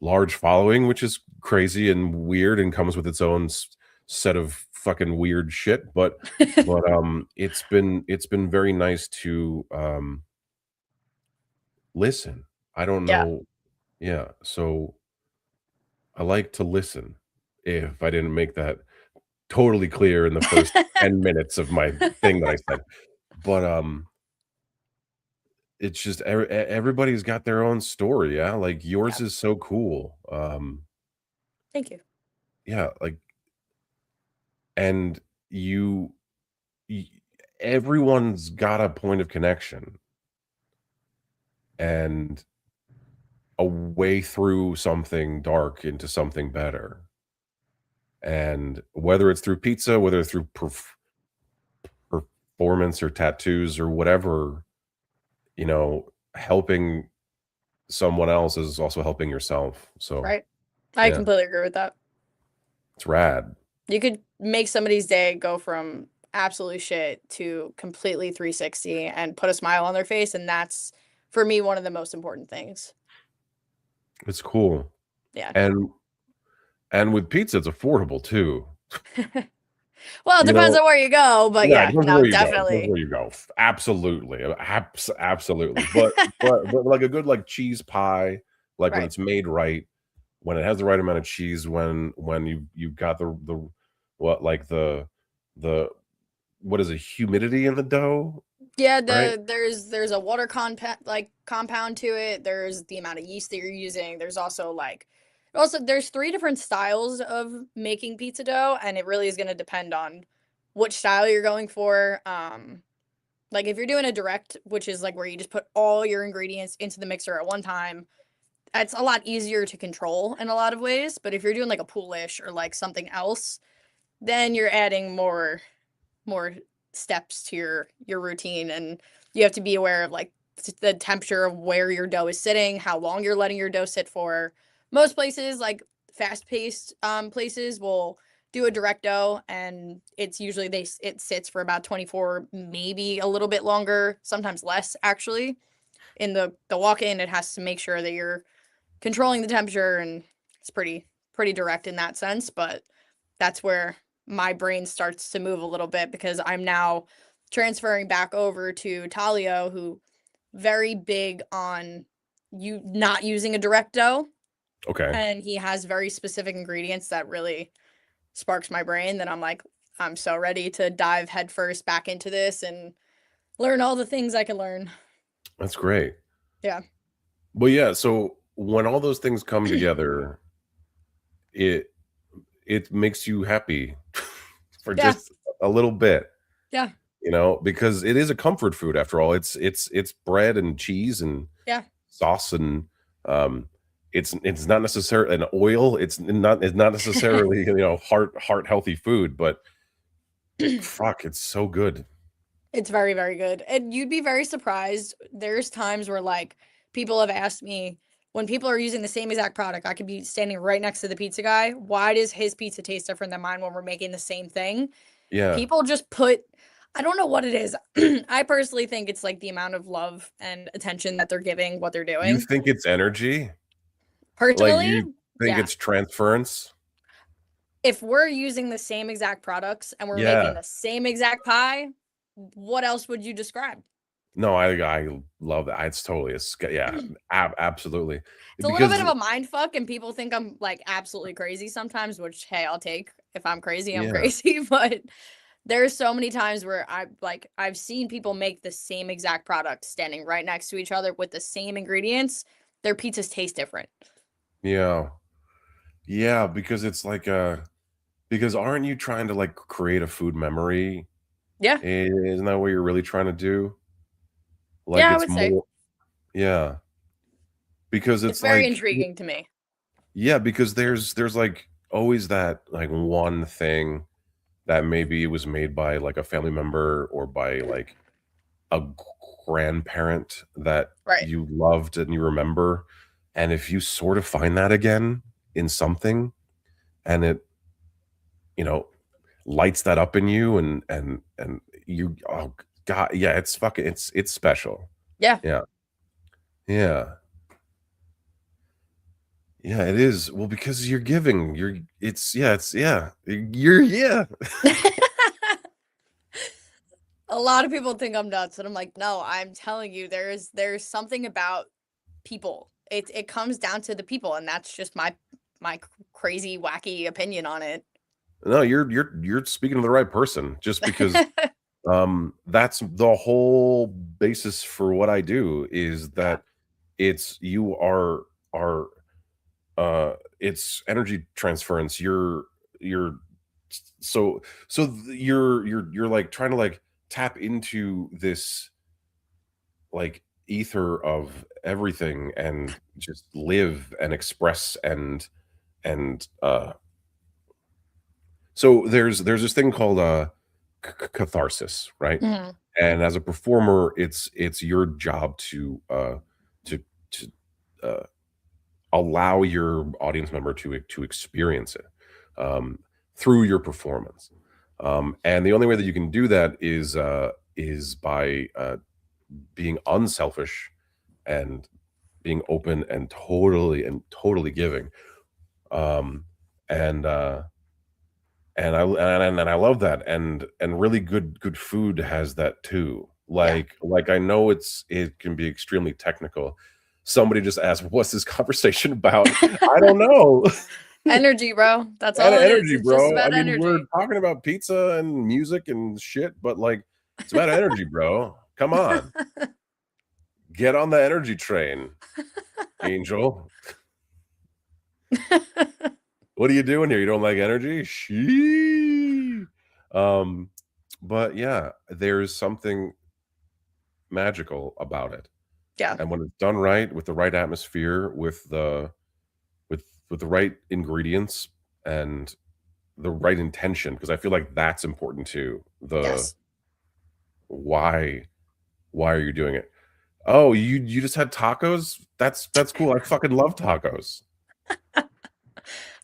Speaker 1: large following, which is crazy and weird and comes with its own set of fucking weird shit. But it's been very nice to listen. I don't
Speaker 2: Yeah.
Speaker 1: know. Yeah. So I like to listen. If I didn't make that totally clear in the first 10 minutes of my thing that I said. But it's just everybody's got their own story, yeah, like,
Speaker 2: Yeah.
Speaker 1: yours is so cool,
Speaker 2: Thank you.
Speaker 1: yeah, like, and you y everyone's got a point of connection and a way through something dark into something better, and whether it's through pizza, whether it's through performance or tattoos or whatever, helping someone else is also helping yourself. So,
Speaker 2: Right. I
Speaker 1: yeah,
Speaker 2: completely agree with that.
Speaker 1: it's rad.
Speaker 2: You could make somebody's day go from absolute shit to completely 360 and put a smile on their face, and that's, for me, one of the most important things.
Speaker 1: It's cool.
Speaker 2: Yeah.
Speaker 1: And with pizza, it's affordable too.
Speaker 2: Well, it
Speaker 1: You
Speaker 2: depends
Speaker 1: know?
Speaker 2: on where you go, but
Speaker 1: Yeah, it
Speaker 2: yeah,
Speaker 1: depends on
Speaker 2: no,
Speaker 1: where you go. It depends
Speaker 2: definitely.
Speaker 1: where you go. Absolutely. Absolutely. But like a good like cheese pie, like when
Speaker 2: Right.
Speaker 1: it's made right, when it has the right amount of cheese, when you've got the what like the what is it, humidity in the dough,
Speaker 2: Yeah,
Speaker 1: right?
Speaker 2: there's a water compound to it. There's the amount of yeast that you're using. There's also there's three different styles of making pizza dough, and it really is going to depend on which style you're going for. Like if you're doing a direct, which is like where you just put all your ingredients into the mixer at one time, it's a lot easier to control in a lot of ways. But if you're doing like a poolish or like something else, then you're adding more steps to your routine, and you have to be aware of like the temperature of where your dough is sitting, how long you're letting your dough sit for. Most places like fast-paced places will do a direct dough, and it's usually it sits for about 24, maybe a little bit longer, sometimes less actually. In the walk-in, it has to make sure that you're controlling the temperature, and it's pretty direct in that sense, but that's where my brain starts to move a little bit because I'm now transferring back over to Talio, who very big on you not using a direct dough,
Speaker 1: Okay.
Speaker 2: and he has very specific ingredients that really sparks my brain that I'm like, I'm so ready to dive headfirst back into this and learn all the things I can learn.
Speaker 1: That's great.
Speaker 2: Yeah.
Speaker 1: Well, yeah, so when all those things come together, it it makes you happy for
Speaker 2: Yeah.
Speaker 1: just a little bit,
Speaker 2: Yeah.
Speaker 1: because it is a comfort food after all. It's bread and cheese and
Speaker 2: Yeah.
Speaker 1: sauce and um it's not necessarily an oil. It's not necessarily, heart healthy food, but fuck, it's so good.
Speaker 2: It's very, very good. And you'd be very surprised. There's times where like people have asked me when people are using the same exact product, I could be standing right next to the pizza guy. Why does his pizza taste different than mine when we're making the same thing?
Speaker 1: Yeah.
Speaker 2: People just put I don't know what it is. I personally think it's like the amount of love and attention that they're giving what they're
Speaker 1: You
Speaker 2: doing.
Speaker 1: think it's energy? Like,
Speaker 2: Personally,
Speaker 1: you think
Speaker 2: yeah.
Speaker 1: it's transference?
Speaker 2: If we're using the same exact products and we're making
Speaker 1: Yeah.
Speaker 2: the same exact pie, what else would you describe?
Speaker 1: No, I love that. It's totally yeah, absolutely.
Speaker 2: It's a little bit
Speaker 1: Because
Speaker 2: of a mind fuck, and people think I'm like absolutely crazy sometimes, which hey, I'll take. If I'm crazy, I'm
Speaker 1: yeah.
Speaker 2: crazy. But there's so many times where I've seen people make the same exact product standing right next to each other with the same ingredients. Their pizzas taste different.
Speaker 1: Yeah. Yeah, because it's like, because aren't you trying to, like, create a food memory?
Speaker 2: Yeah,
Speaker 1: Isn't that what you're really trying to do? Like,
Speaker 2: yeah, I
Speaker 1: it's
Speaker 2: would say
Speaker 1: more. Yeah, because
Speaker 2: it's
Speaker 1: it's
Speaker 2: very
Speaker 1: like,
Speaker 2: intriguing to me.
Speaker 1: yeah, because there's, like, always that, like, one thing that maybe was made by, like, a family member or by, like, a grandparent that
Speaker 2: Right.
Speaker 1: you loved and you remember, and if you sort of find that again in something, and it, you know, lights that up in you, and you, oh god, yeah, it's fucking, it's special.
Speaker 2: Yeah.
Speaker 1: Yeah. Yeah. Yeah, it is. Well, because you're giving, it's yeah. You're yeah.
Speaker 2: A lot of people think I'm nuts, and I'm like, no, I'm telling you, there's something about people. It comes down to the people, and that's just my crazy, wacky opinion on it.
Speaker 1: No, you're speaking to the right person just because, that's the whole basis for what I do is
Speaker 2: Yeah.
Speaker 1: that you are it's energy transference. You're you're like trying to like tap into this like ether of everything and just live and express and so there's this thing called catharsis, right?
Speaker 2: Mhm.
Speaker 1: And as a performer, it's your job to to uh, allow your audience member to experience it, um, through your performance. And the only way that you can do that is by being unselfish and being open and totally giving. Um, and and I love that, and really good food has that too.
Speaker 2: Yeah.
Speaker 1: Like I know it can be extremely technical. Somebody just asked, "What's this conversation about?" I don't know.
Speaker 2: Energy, bro. That's
Speaker 1: And
Speaker 2: all it is.
Speaker 1: energy,
Speaker 2: It's just
Speaker 1: bro. I
Speaker 2: about
Speaker 1: mean, we're
Speaker 2: energy.
Speaker 1: talking about pizza and music and shit, but like, it's about energy, bro. Come on, get on the energy train, Angel. What are you doing here? You don't like energy? She. Um, but yeah, there's something magical about it.
Speaker 2: Yeah.
Speaker 1: And when it's done right with the right atmosphere, with the right ingredients and the right intention, because I feel like that's important too. The
Speaker 2: Yes.
Speaker 1: why why are you doing it? Oh, you just had tacos? That's cool. I fucking love tacos.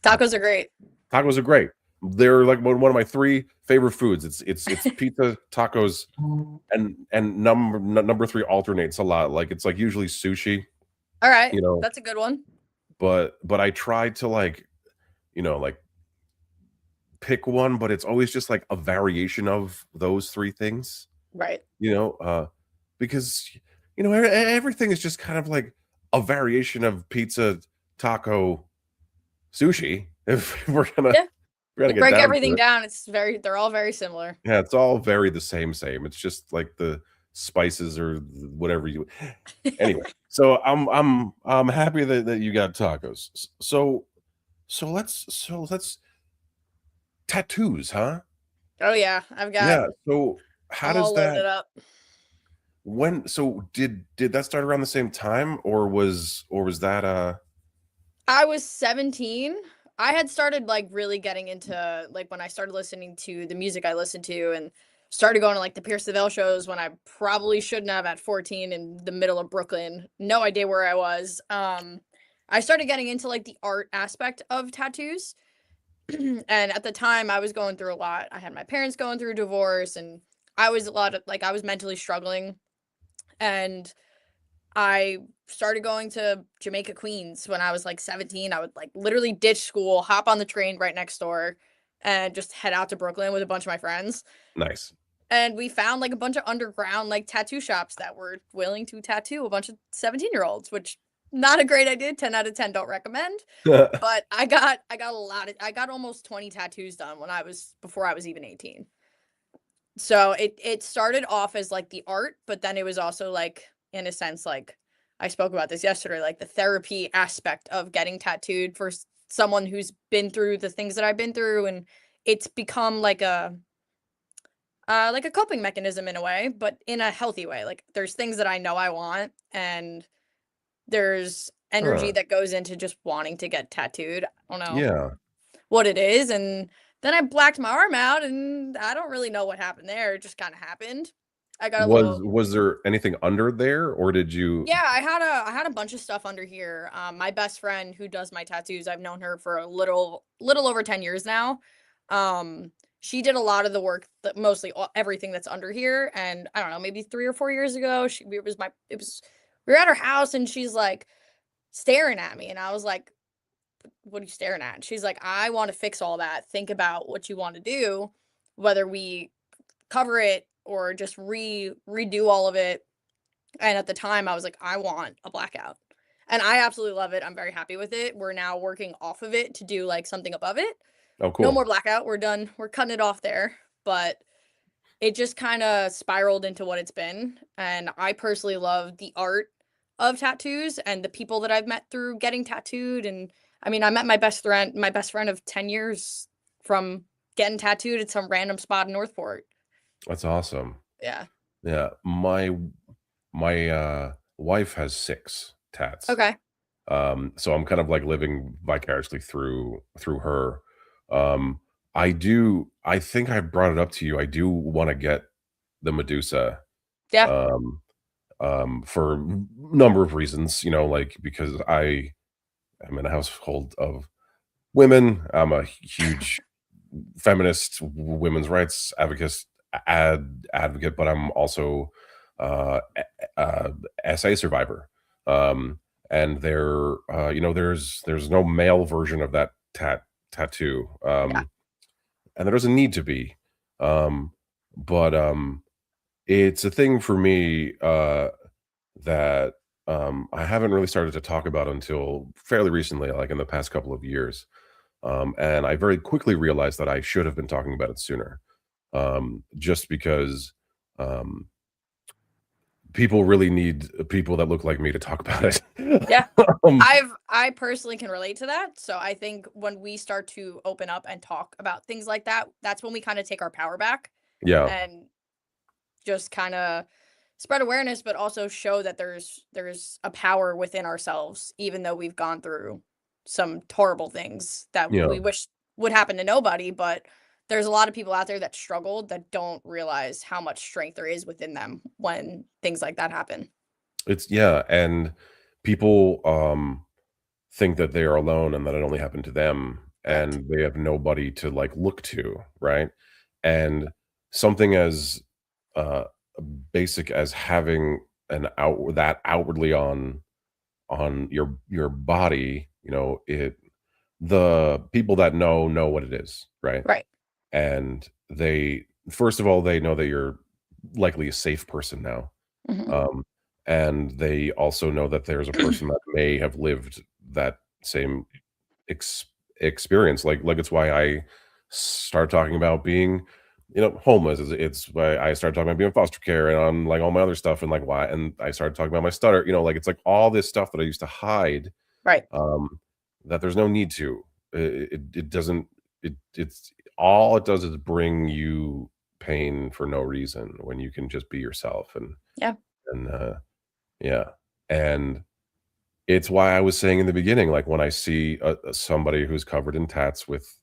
Speaker 2: Tacos are great.
Speaker 1: Tacos are great. They're like one of my three favorite foods. It's pizza, tacos, and number three alternates a lot. Like it's like usually sushi,
Speaker 2: All right.
Speaker 1: you know,
Speaker 2: That's a good one.
Speaker 1: but I try to like, like pick one, but it's always just like a variation of those three things,
Speaker 2: Right.
Speaker 1: you know, because everything is just kind of like a variation of pizza, taco, sushi. If
Speaker 2: Yeah.
Speaker 1: we're gonna
Speaker 2: You
Speaker 1: get
Speaker 2: break
Speaker 1: down to
Speaker 2: everything
Speaker 1: it.
Speaker 2: down, they're all very similar.
Speaker 1: Yeah, it's all very the same. It's just like the spices or whatever you anyway. So I'm happy that you got tacos. So let's tattoos, huh?
Speaker 2: Oh yeah. I've got
Speaker 1: Yeah. So how
Speaker 2: I'm
Speaker 1: does
Speaker 2: all
Speaker 1: that
Speaker 2: loaded up.
Speaker 1: did that start around the same time, or was that
Speaker 2: I was 17. I had started like really getting into like when I started listening to the music I listened to and started going to like the Pierce the Veil shows when I probably shouldn't have at 14 in the middle of Brooklyn. No idea where I was. I started getting into like the art aspect of tattoos. And at the time I was going through a lot. I had my parents going through a divorce and I was a lot of like I was mentally struggling and I started going to Jamaica Queens when I was like 17. I would like literally ditch school, hop on the train right next door, and just head out to Brooklyn with a bunch of my friends.
Speaker 1: nice?
Speaker 2: And we found like a bunch of underground like tattoo shops that were willing to tattoo a bunch of 17-year-olds, which not a great idea. 10 out of 10 don't recommend. But I got almost 20 tattoos done when I was before I was even 18. So it started off as like the art, but then it was also like in a sense like I spoke about this yesterday, like the therapy aspect of getting tattooed for someone who's been through the things that I've been through, and it's become like a coping mechanism in a way, but in a healthy way. Like there's things that I know I want, and there's energy
Speaker 1: Huh.
Speaker 2: that goes into just wanting to get tattooed. I don't know
Speaker 1: Yeah.
Speaker 2: what it is, and then I blacked my arm out, and I don't really know what happened there. It just kind of happened. I got a
Speaker 1: Was
Speaker 2: little
Speaker 1: was there anything under there, or did you
Speaker 2: Yeah, I had a bunch of stuff under here. My best friend who does my tattoos, I've known her for a little over 10 years now. She did a lot of the work that mostly everything that's under here, and I don't know, maybe 3 or 4 years ago, it was we were at her house and she's like staring at me and I was like, "What are you staring at?" She's like, "I want to fix all that. Think about what you want to do, whether we cover it or just redo all of it." And at the time, I was like, "I want a blackout." And I absolutely love it. I'm very happy with it. We're now working off of it to do like something above it.
Speaker 1: Oh,
Speaker 2: No more
Speaker 1: cool.
Speaker 2: blackout. We're done. We're cutting it off there. But it just kind of spiraled into what it's been. And I personally love the art of tattoos and the people that I've met through getting tattooed. And I mean, I met my best friend of 10 years from getting tattooed at some random spot in Northport.
Speaker 1: That's awesome.
Speaker 2: Yeah.
Speaker 1: Yeah. My wife has 6 tats.
Speaker 2: Okay.
Speaker 1: So I'm kind of like living vicariously through her. Um, I think I brought it up to you. I do wanna get the Medusa,
Speaker 2: Yeah.
Speaker 1: um, for number of reasons, like, because I am in a household of women. I'm a huge feminist, women's rights advocate, but I'm also, SA survivor. Um, and there's no male version of that tattoo,
Speaker 2: Yeah.
Speaker 1: and there doesn't need to be, um, but it's a thing for me that I haven't really started to talk about until fairly recently, like in the past couple of years. And I very quickly realized that I should have been talking about it sooner, just because um, people really need people that look like me to talk about it.
Speaker 2: Yeah.
Speaker 1: um,
Speaker 2: I personally can relate to that. So I think when we start to open up and talk about things like that, that's when we kind of take our power back
Speaker 1: yeah,
Speaker 2: and just kind of spread awareness, but also show that there's a power within ourselves, even though we've gone through some horrible things that
Speaker 1: yeah,
Speaker 2: we wish would happen to nobody. But there's a lot of people out there that struggled that don't realize how much strength there is within them when things like that happen.
Speaker 1: and people think that they are alone and that it only happened to them,
Speaker 2: Correct.
Speaker 1: and they have nobody to like look to, right? And something as uh basic as having an outwardly on your body, it the people that know what it is, right?
Speaker 2: Right.
Speaker 1: And they first of all, they know that you're likely a safe person now.
Speaker 2: Hmm.
Speaker 1: Um, and they also know that there's a person that may have lived that same ex experience. Like it's why I start talking about being, homeless. It's why I started talking about being in foster care and on like all my other stuff, and like why and I started talking about my stutter, like it's like all this stuff that I used to hide,
Speaker 2: Right.
Speaker 1: um, that there's no need to. It doesn't it's all it does is bring you pain for no reason when you can just be yourself,
Speaker 2: Yeah.
Speaker 1: and yeah. And it's why I was saying in the beginning, like when I see somebody who's covered in tats with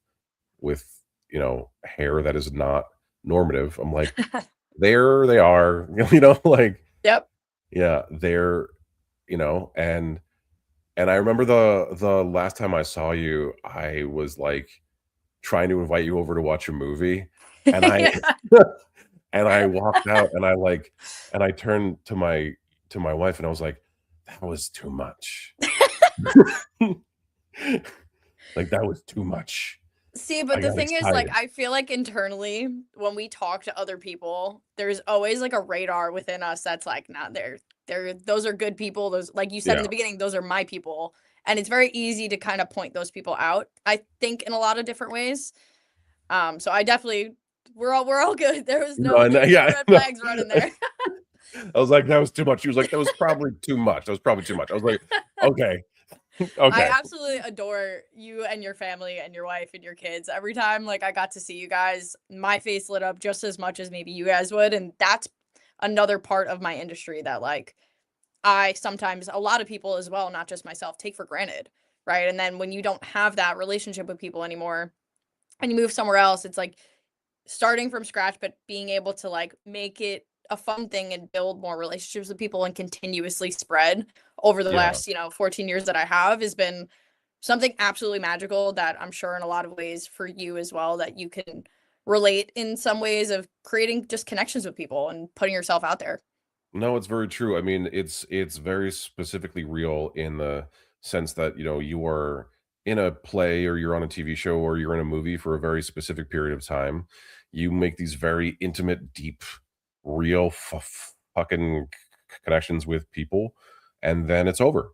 Speaker 1: hair that is not normative, I'm like, there they are, like,
Speaker 2: Yep.
Speaker 1: yeah, they're, and I remember the last time I saw you, I was like trying to invite you over to watch a movie, and I
Speaker 2: Yeah.
Speaker 1: and I walked out, and I turned to my wife, and I was like, that was too much. Like, that was too much.
Speaker 2: See,
Speaker 1: I
Speaker 2: but the
Speaker 1: got
Speaker 2: thing is, like,
Speaker 1: excited.
Speaker 2: I feel like internally, when we talk to other people, there's always like a radar within us that's like, nah, those are good people. Those, like you said in
Speaker 1: Yeah.
Speaker 2: the beginning, those are my people. And it's very easy to kind of point those people out, I think, in a lot of different ways. So I definitely we're all good.
Speaker 1: No, I know,
Speaker 2: There was no
Speaker 1: yeah,
Speaker 2: red
Speaker 1: no.
Speaker 2: flags running there.
Speaker 1: I was like, "That was too much." She was like, "That was probably too much. That was probably too much." I was like, "Okay,
Speaker 2: I
Speaker 1: okay."
Speaker 2: absolutely adore you and your family and your wife and your kids. Every time like I got to see you guys, my face lit up just as much as maybe you guys would, and that's another part of my industry that like I sometimes a lot of people as well, not just myself, take for granted, right? And then when you don't have that relationship with people anymore and you move somewhere else, it's like starting from scratch, but being able to like make it a fun thing and build more relationships with people and continuously spread over the
Speaker 1: Yeah.
Speaker 2: last, 14 years that I have has been something absolutely magical that I'm sure in a lot of ways for you as well that you can relate in some ways of creating just connections with people and putting yourself out there.
Speaker 1: No, it's very true. I mean, it's very specifically real in the sense that, you are in a play or you're on a TV show or you're in a movie for a very specific period of time. You make these very intimate, deep, real fucking connections with people, and then it's over.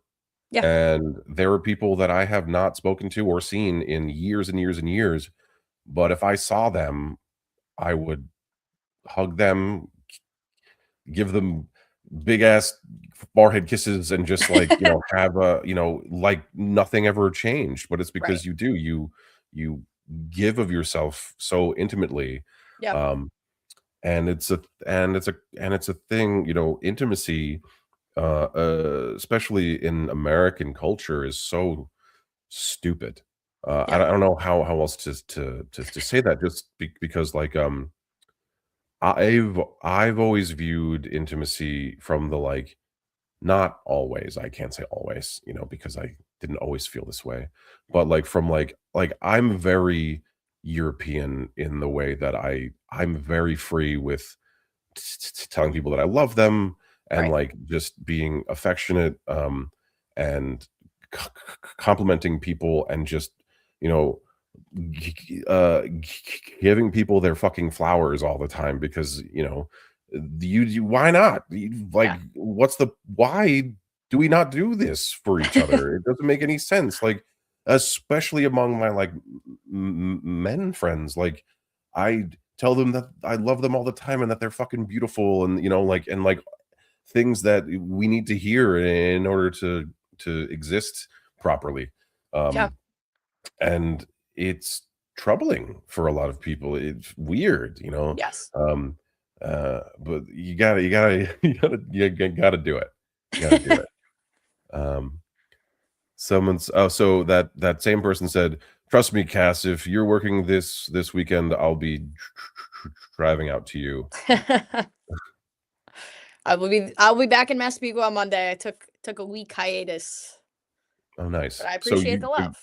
Speaker 2: Yeah,
Speaker 1: And there are people that I have not spoken to or seen in years and years and years, but if I saw them, I would hug them, give them big ass forehead kisses, and just like, have a, like nothing ever changed. But it's
Speaker 2: right.
Speaker 1: because you give of yourself so intimately.
Speaker 2: Yep.
Speaker 1: Um, and it's a thing, intimacy, especially in American culture, is so stupid.
Speaker 2: Yep.
Speaker 1: I don't know how else to say that, just because like I've always viewed intimacy from the like, not always, I can't say always, because I didn't always feel this way, but like from like I'm very European in the way that I'm very free with telling people that I love them, and
Speaker 2: Right.
Speaker 1: like just being affectionate. and complimenting people and just, you know, giving people their fucking flowers all the time because, you know, why not? Like,
Speaker 2: Yeah.
Speaker 1: what's the why do we not do this for each other? It doesn't make any sense. Like, especially among my like men friends, like I tell them that I love them all the time and that they're fucking beautiful and, you know, like, and like things that we need to hear in order to exist properly.
Speaker 2: Yeah.
Speaker 1: Um, and it's troubling for a lot of people. It's weird, you know.
Speaker 2: Yes.
Speaker 1: But you gotta do it. You gotta do it. Um, so that same person said, "Trust me, Cass. If you're working this weekend, I'll be driving out to you."
Speaker 2: I'll be back in Massapequa on Monday. I took a week hiatus,
Speaker 1: Oh,
Speaker 2: but
Speaker 1: nice.
Speaker 2: I
Speaker 1: So
Speaker 2: appreciate the love.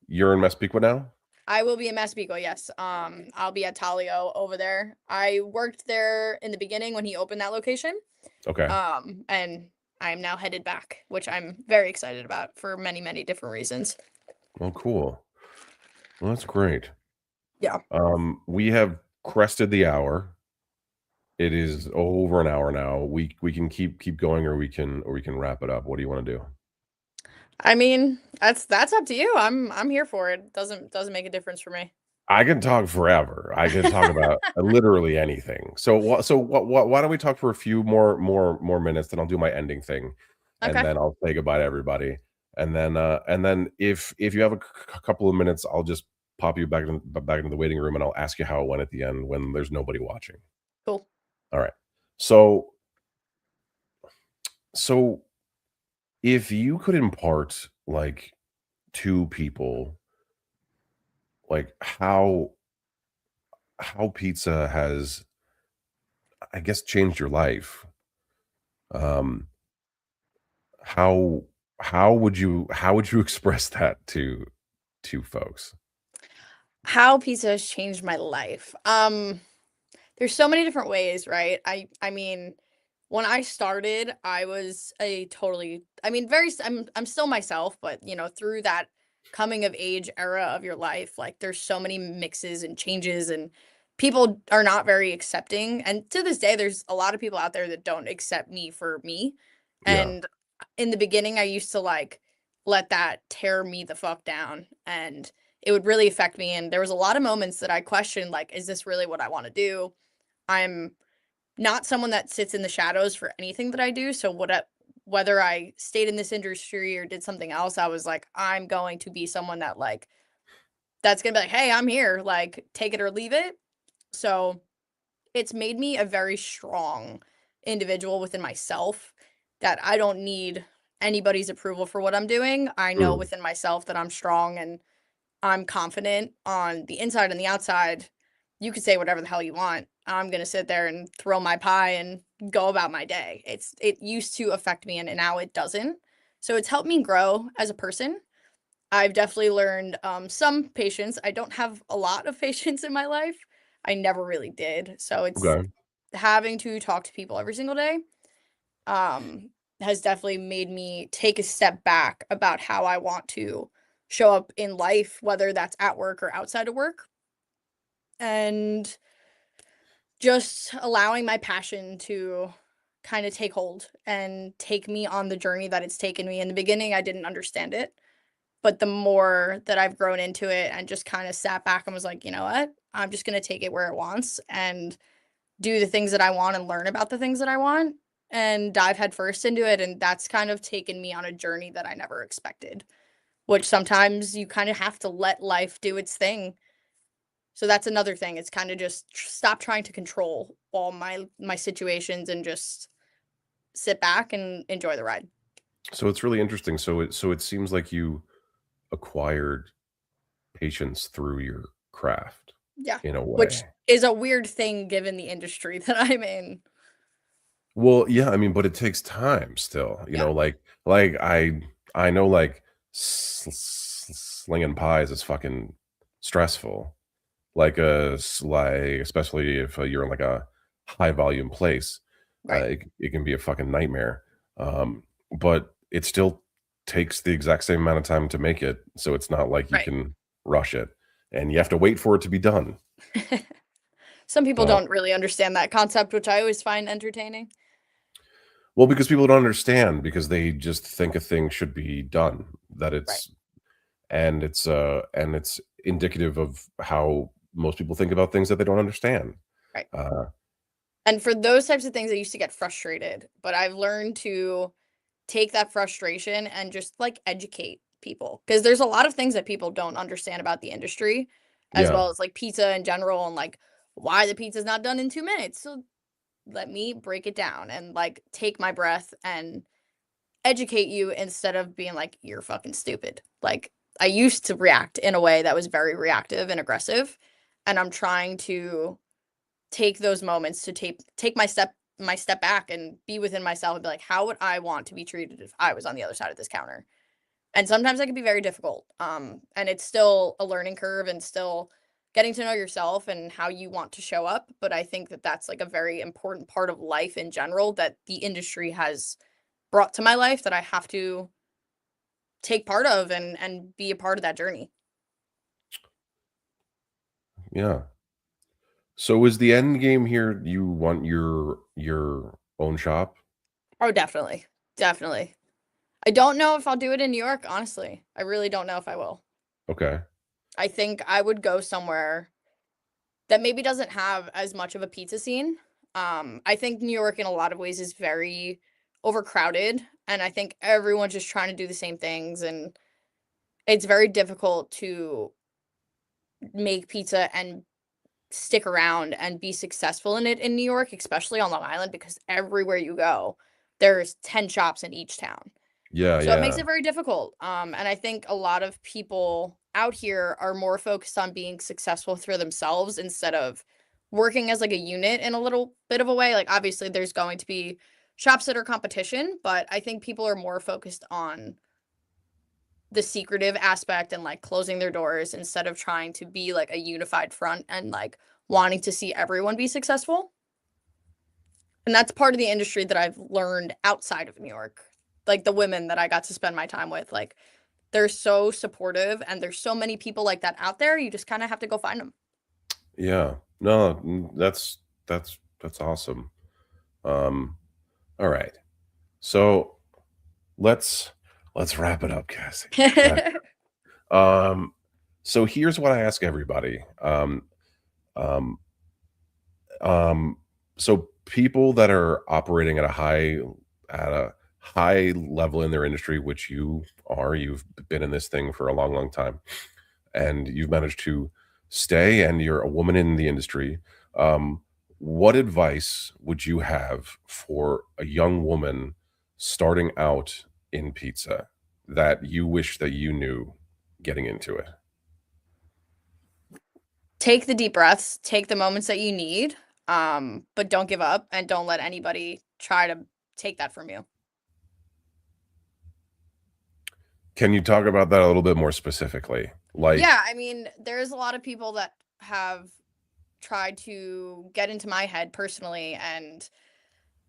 Speaker 1: you're in Massapequa now?
Speaker 2: I will be in Massapequa, yes. I'll be at Talio over there. I worked there in the beginning when he opened that location.
Speaker 1: Okay.
Speaker 2: And I'm now headed back, which I'm very excited about for many, many different reasons.
Speaker 1: Well, cool. Well, that's great.
Speaker 2: Yeah.
Speaker 1: We have crested the hour. It is over an hour now. We can keep going, or we can wrap it up. What do you want to do?
Speaker 2: I mean, that's up to you. I'm here for it. Doesn't make a difference for me.
Speaker 1: I can talk forever. I can talk about literally anything. Why don't we talk for a few more minutes, then I'll do my ending thing, and
Speaker 2: Okay.
Speaker 1: then I'll say goodbye to everybody. And then if you have a couple of minutes, I'll just pop you back into the waiting room, and I'll ask you how it went at the end when there's nobody watching.
Speaker 2: Cool.
Speaker 1: All right. So if you could impart like to people like how pizza has, I guess, changed your life, um how how would you express that to folks?
Speaker 2: How pizza has changed my life. There's so many different ways, right? I mean, when I started, I was a totally I mean, I'm still myself, but through that coming of age era of your life, like there's so many mixes and changes and people are not very accepting. And to this day, there's a lot of people out there that don't accept me for me.
Speaker 1: Yeah.
Speaker 2: And in the beginning, I used to like let that tear me the fuck down and it would really affect me. And there was a lot of moments that I questioned, like, is this really what I want to do? I'm not someone that sits in the shadows for anything that I do. So whether I stayed in this industry or did something else, I was like, I'm going to be someone that like that's gonna be like, hey, I'm here, like take it or leave it. So it's made me a very strong individual within myself that I don't need anybody's approval for what I'm doing. I know
Speaker 1: Mm.
Speaker 2: within myself that I'm strong and I'm confident on the inside and the outside. You could say whatever the hell you want. I'm gonna sit there and throw my pie and go about my day. It used to affect me and now it doesn't. So it's helped me grow as a person. I've definitely learned some patience. I don't have a lot of patience in my life. I never really did. So it's
Speaker 1: Okay.
Speaker 2: having to talk to people every single day um, has definitely made me take a step back about how I want to show up in life, whether that's at work or outside of work, and just allowing my passion to kind of take hold and take me on the journey that it's taken me. In the beginning, I didn't understand it, but the more that I've grown into it and just kind of sat back and was like, you know what? I'm just going to take it where it wants and do the things that I want and learn about the things that I want and dive headfirst into it. And that's kind of taken me on a journey that I never expected, which sometimes you kind of have to let life do its thing. So that's another thing. It's kind of just stop trying to control all my situations and just sit back and enjoy the ride.
Speaker 1: So it's really interesting. So it seems like you acquired patience through your craft
Speaker 2: Yeah.
Speaker 1: in a
Speaker 2: Which
Speaker 1: way.
Speaker 2: is a weird thing given the industry that I'm in.
Speaker 1: Well, yeah, I mean, but it takes time still, you
Speaker 2: Yeah.
Speaker 1: know, like I know like slinging pies is fucking stressful. Like especially if you're in like a high volume place,
Speaker 2: Right.
Speaker 1: it can be a fucking nightmare. But it still takes the exact same amount of time to make it, so it's not like you
Speaker 2: Right.
Speaker 1: can rush it, and you have to wait for it to be done.
Speaker 2: Some people
Speaker 1: Uh,
Speaker 2: don't really understand that concept, which I always find entertaining.
Speaker 1: well, because people don't understand, because they just think a thing should be done, that
Speaker 2: Right.
Speaker 1: it's and it's indicative of how most people think about things that they don't understand.
Speaker 2: Right.
Speaker 1: Uh,
Speaker 2: And for those types of things, I used to get frustrated, but I've learned to take that frustration and just like educate people because there's a lot of things that people don't understand about the industry, as
Speaker 1: yeah,
Speaker 2: well as like pizza in general and like why the pizza's not done in 2 minutes. So let me break it down and like take my breath and educate you instead of being like, you're fucking stupid. Like, I used to react in a way that was very reactive and aggressive. And I'm trying to take those moments to take my step back and be within myself and be like, how would I want to be treated if I was on the other side of this counter? And sometimes that can be very difficult. And it's still a learning curve and still getting to know yourself and how you want to show up. But I think that that's like a very important part of life in general that the industry has brought to my life that I have to take part of and be a part of that journey.
Speaker 1: yeah. So is the end game here, you want your own shop?
Speaker 2: Oh, definitely. Definitely. I don't know if I'll do it in New York, honestly. I really don't know if I will.
Speaker 1: Okay.
Speaker 2: I think I would go somewhere that maybe doesn't have as much of a pizza scene. I think New York in a lot of ways is very overcrowded, and I think everyone's just trying to do the same things, and it's very difficult to make pizza and stick around and be successful in it in New York, especially on Long Island, because everywhere you go, there's 10 shops in each town.
Speaker 1: Yeah,
Speaker 2: So it makes
Speaker 1: yeah.
Speaker 2: it very difficult. And I think a lot of people out here are more focused on being successful through themselves instead of working as like a unit in a little bit of a way. Like obviously there's going to be shops that are competition, but I think people are more focused on the secretive aspect and like closing their doors instead of trying to be like a unified front and like wanting to see everyone be successful. And that's part of the industry that I've learned outside of New York. Like the women that I got to spend my time with, like they're so supportive and there's so many people like that out there. You just kind of have to go find them.
Speaker 1: Yeah. No, that's awesome. Um, all right. So let's wrap it up, Cassie. Um, so here's what I ask everybody. Um, um, so people that are operating at a high level in their industry, which you are, you've been in this thing for a long, long time, and you've managed to stay, and you're a woman in the industry. Um, what advice would you have for a young woman starting out in pizza that you wish that you knew getting into it?
Speaker 2: Take the deep breaths, take the moments that you need, but don't give up and don't let anybody try to take that from you.
Speaker 1: Can you talk about that a little bit more specifically?
Speaker 2: Yeah,
Speaker 1: Like,
Speaker 2: I mean, there's a lot of people that have tried to get into my head personally and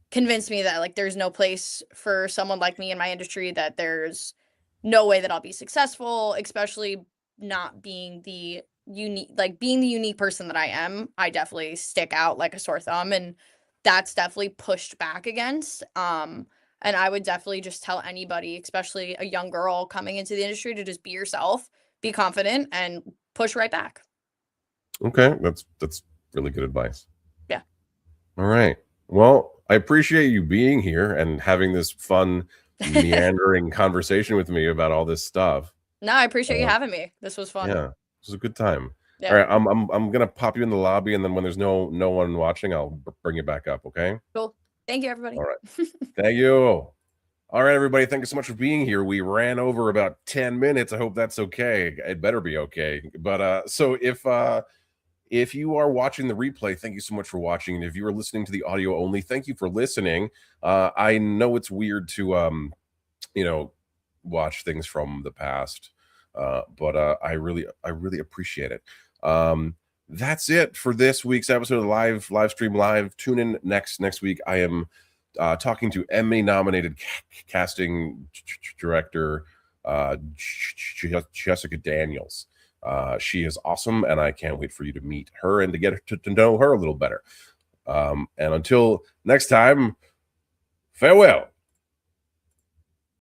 Speaker 2: convince me that like there's no place for someone like me in my industry, that there's no way that I'll be successful, especially not being the unique person that I am. I definitely stick out like a sore thumb and that's definitely pushed back against. And I would definitely just tell anybody, especially a young girl coming into the industry, to just be yourself, be confident and push right back.
Speaker 1: okay, that's really good advice.
Speaker 2: Yeah.
Speaker 1: All right. Well, I appreciate you being here and having this fun, meandering conversation with me about all this stuff.
Speaker 2: No, I appreciate you
Speaker 1: Uh,
Speaker 2: having me. This was fun.
Speaker 1: yeah, this was a good time. All
Speaker 2: Yeah.
Speaker 1: right, I'm gonna pop you in the lobby, and then when there's no one watching, I'll bring you back up. Okay.
Speaker 2: Cool. Thank you, everybody.
Speaker 1: All right. Thank you. All right, everybody. Thank you so much for being here. We ran over about 10 minutes. I hope that's okay. It better be okay. But so if you are watching the replay, thank you so much for watching. And if you are listening to the audio only, thank you for listening. I know it's weird to you know, watch things from the past. But I really appreciate it. That's it for this week's episode of live stream live. Tune in next week. I am talking to Emmy nominated casting director Jessica Daniels. She is awesome, and I can't wait for you to meet her and to get to know her a little better. And until next time, farewell.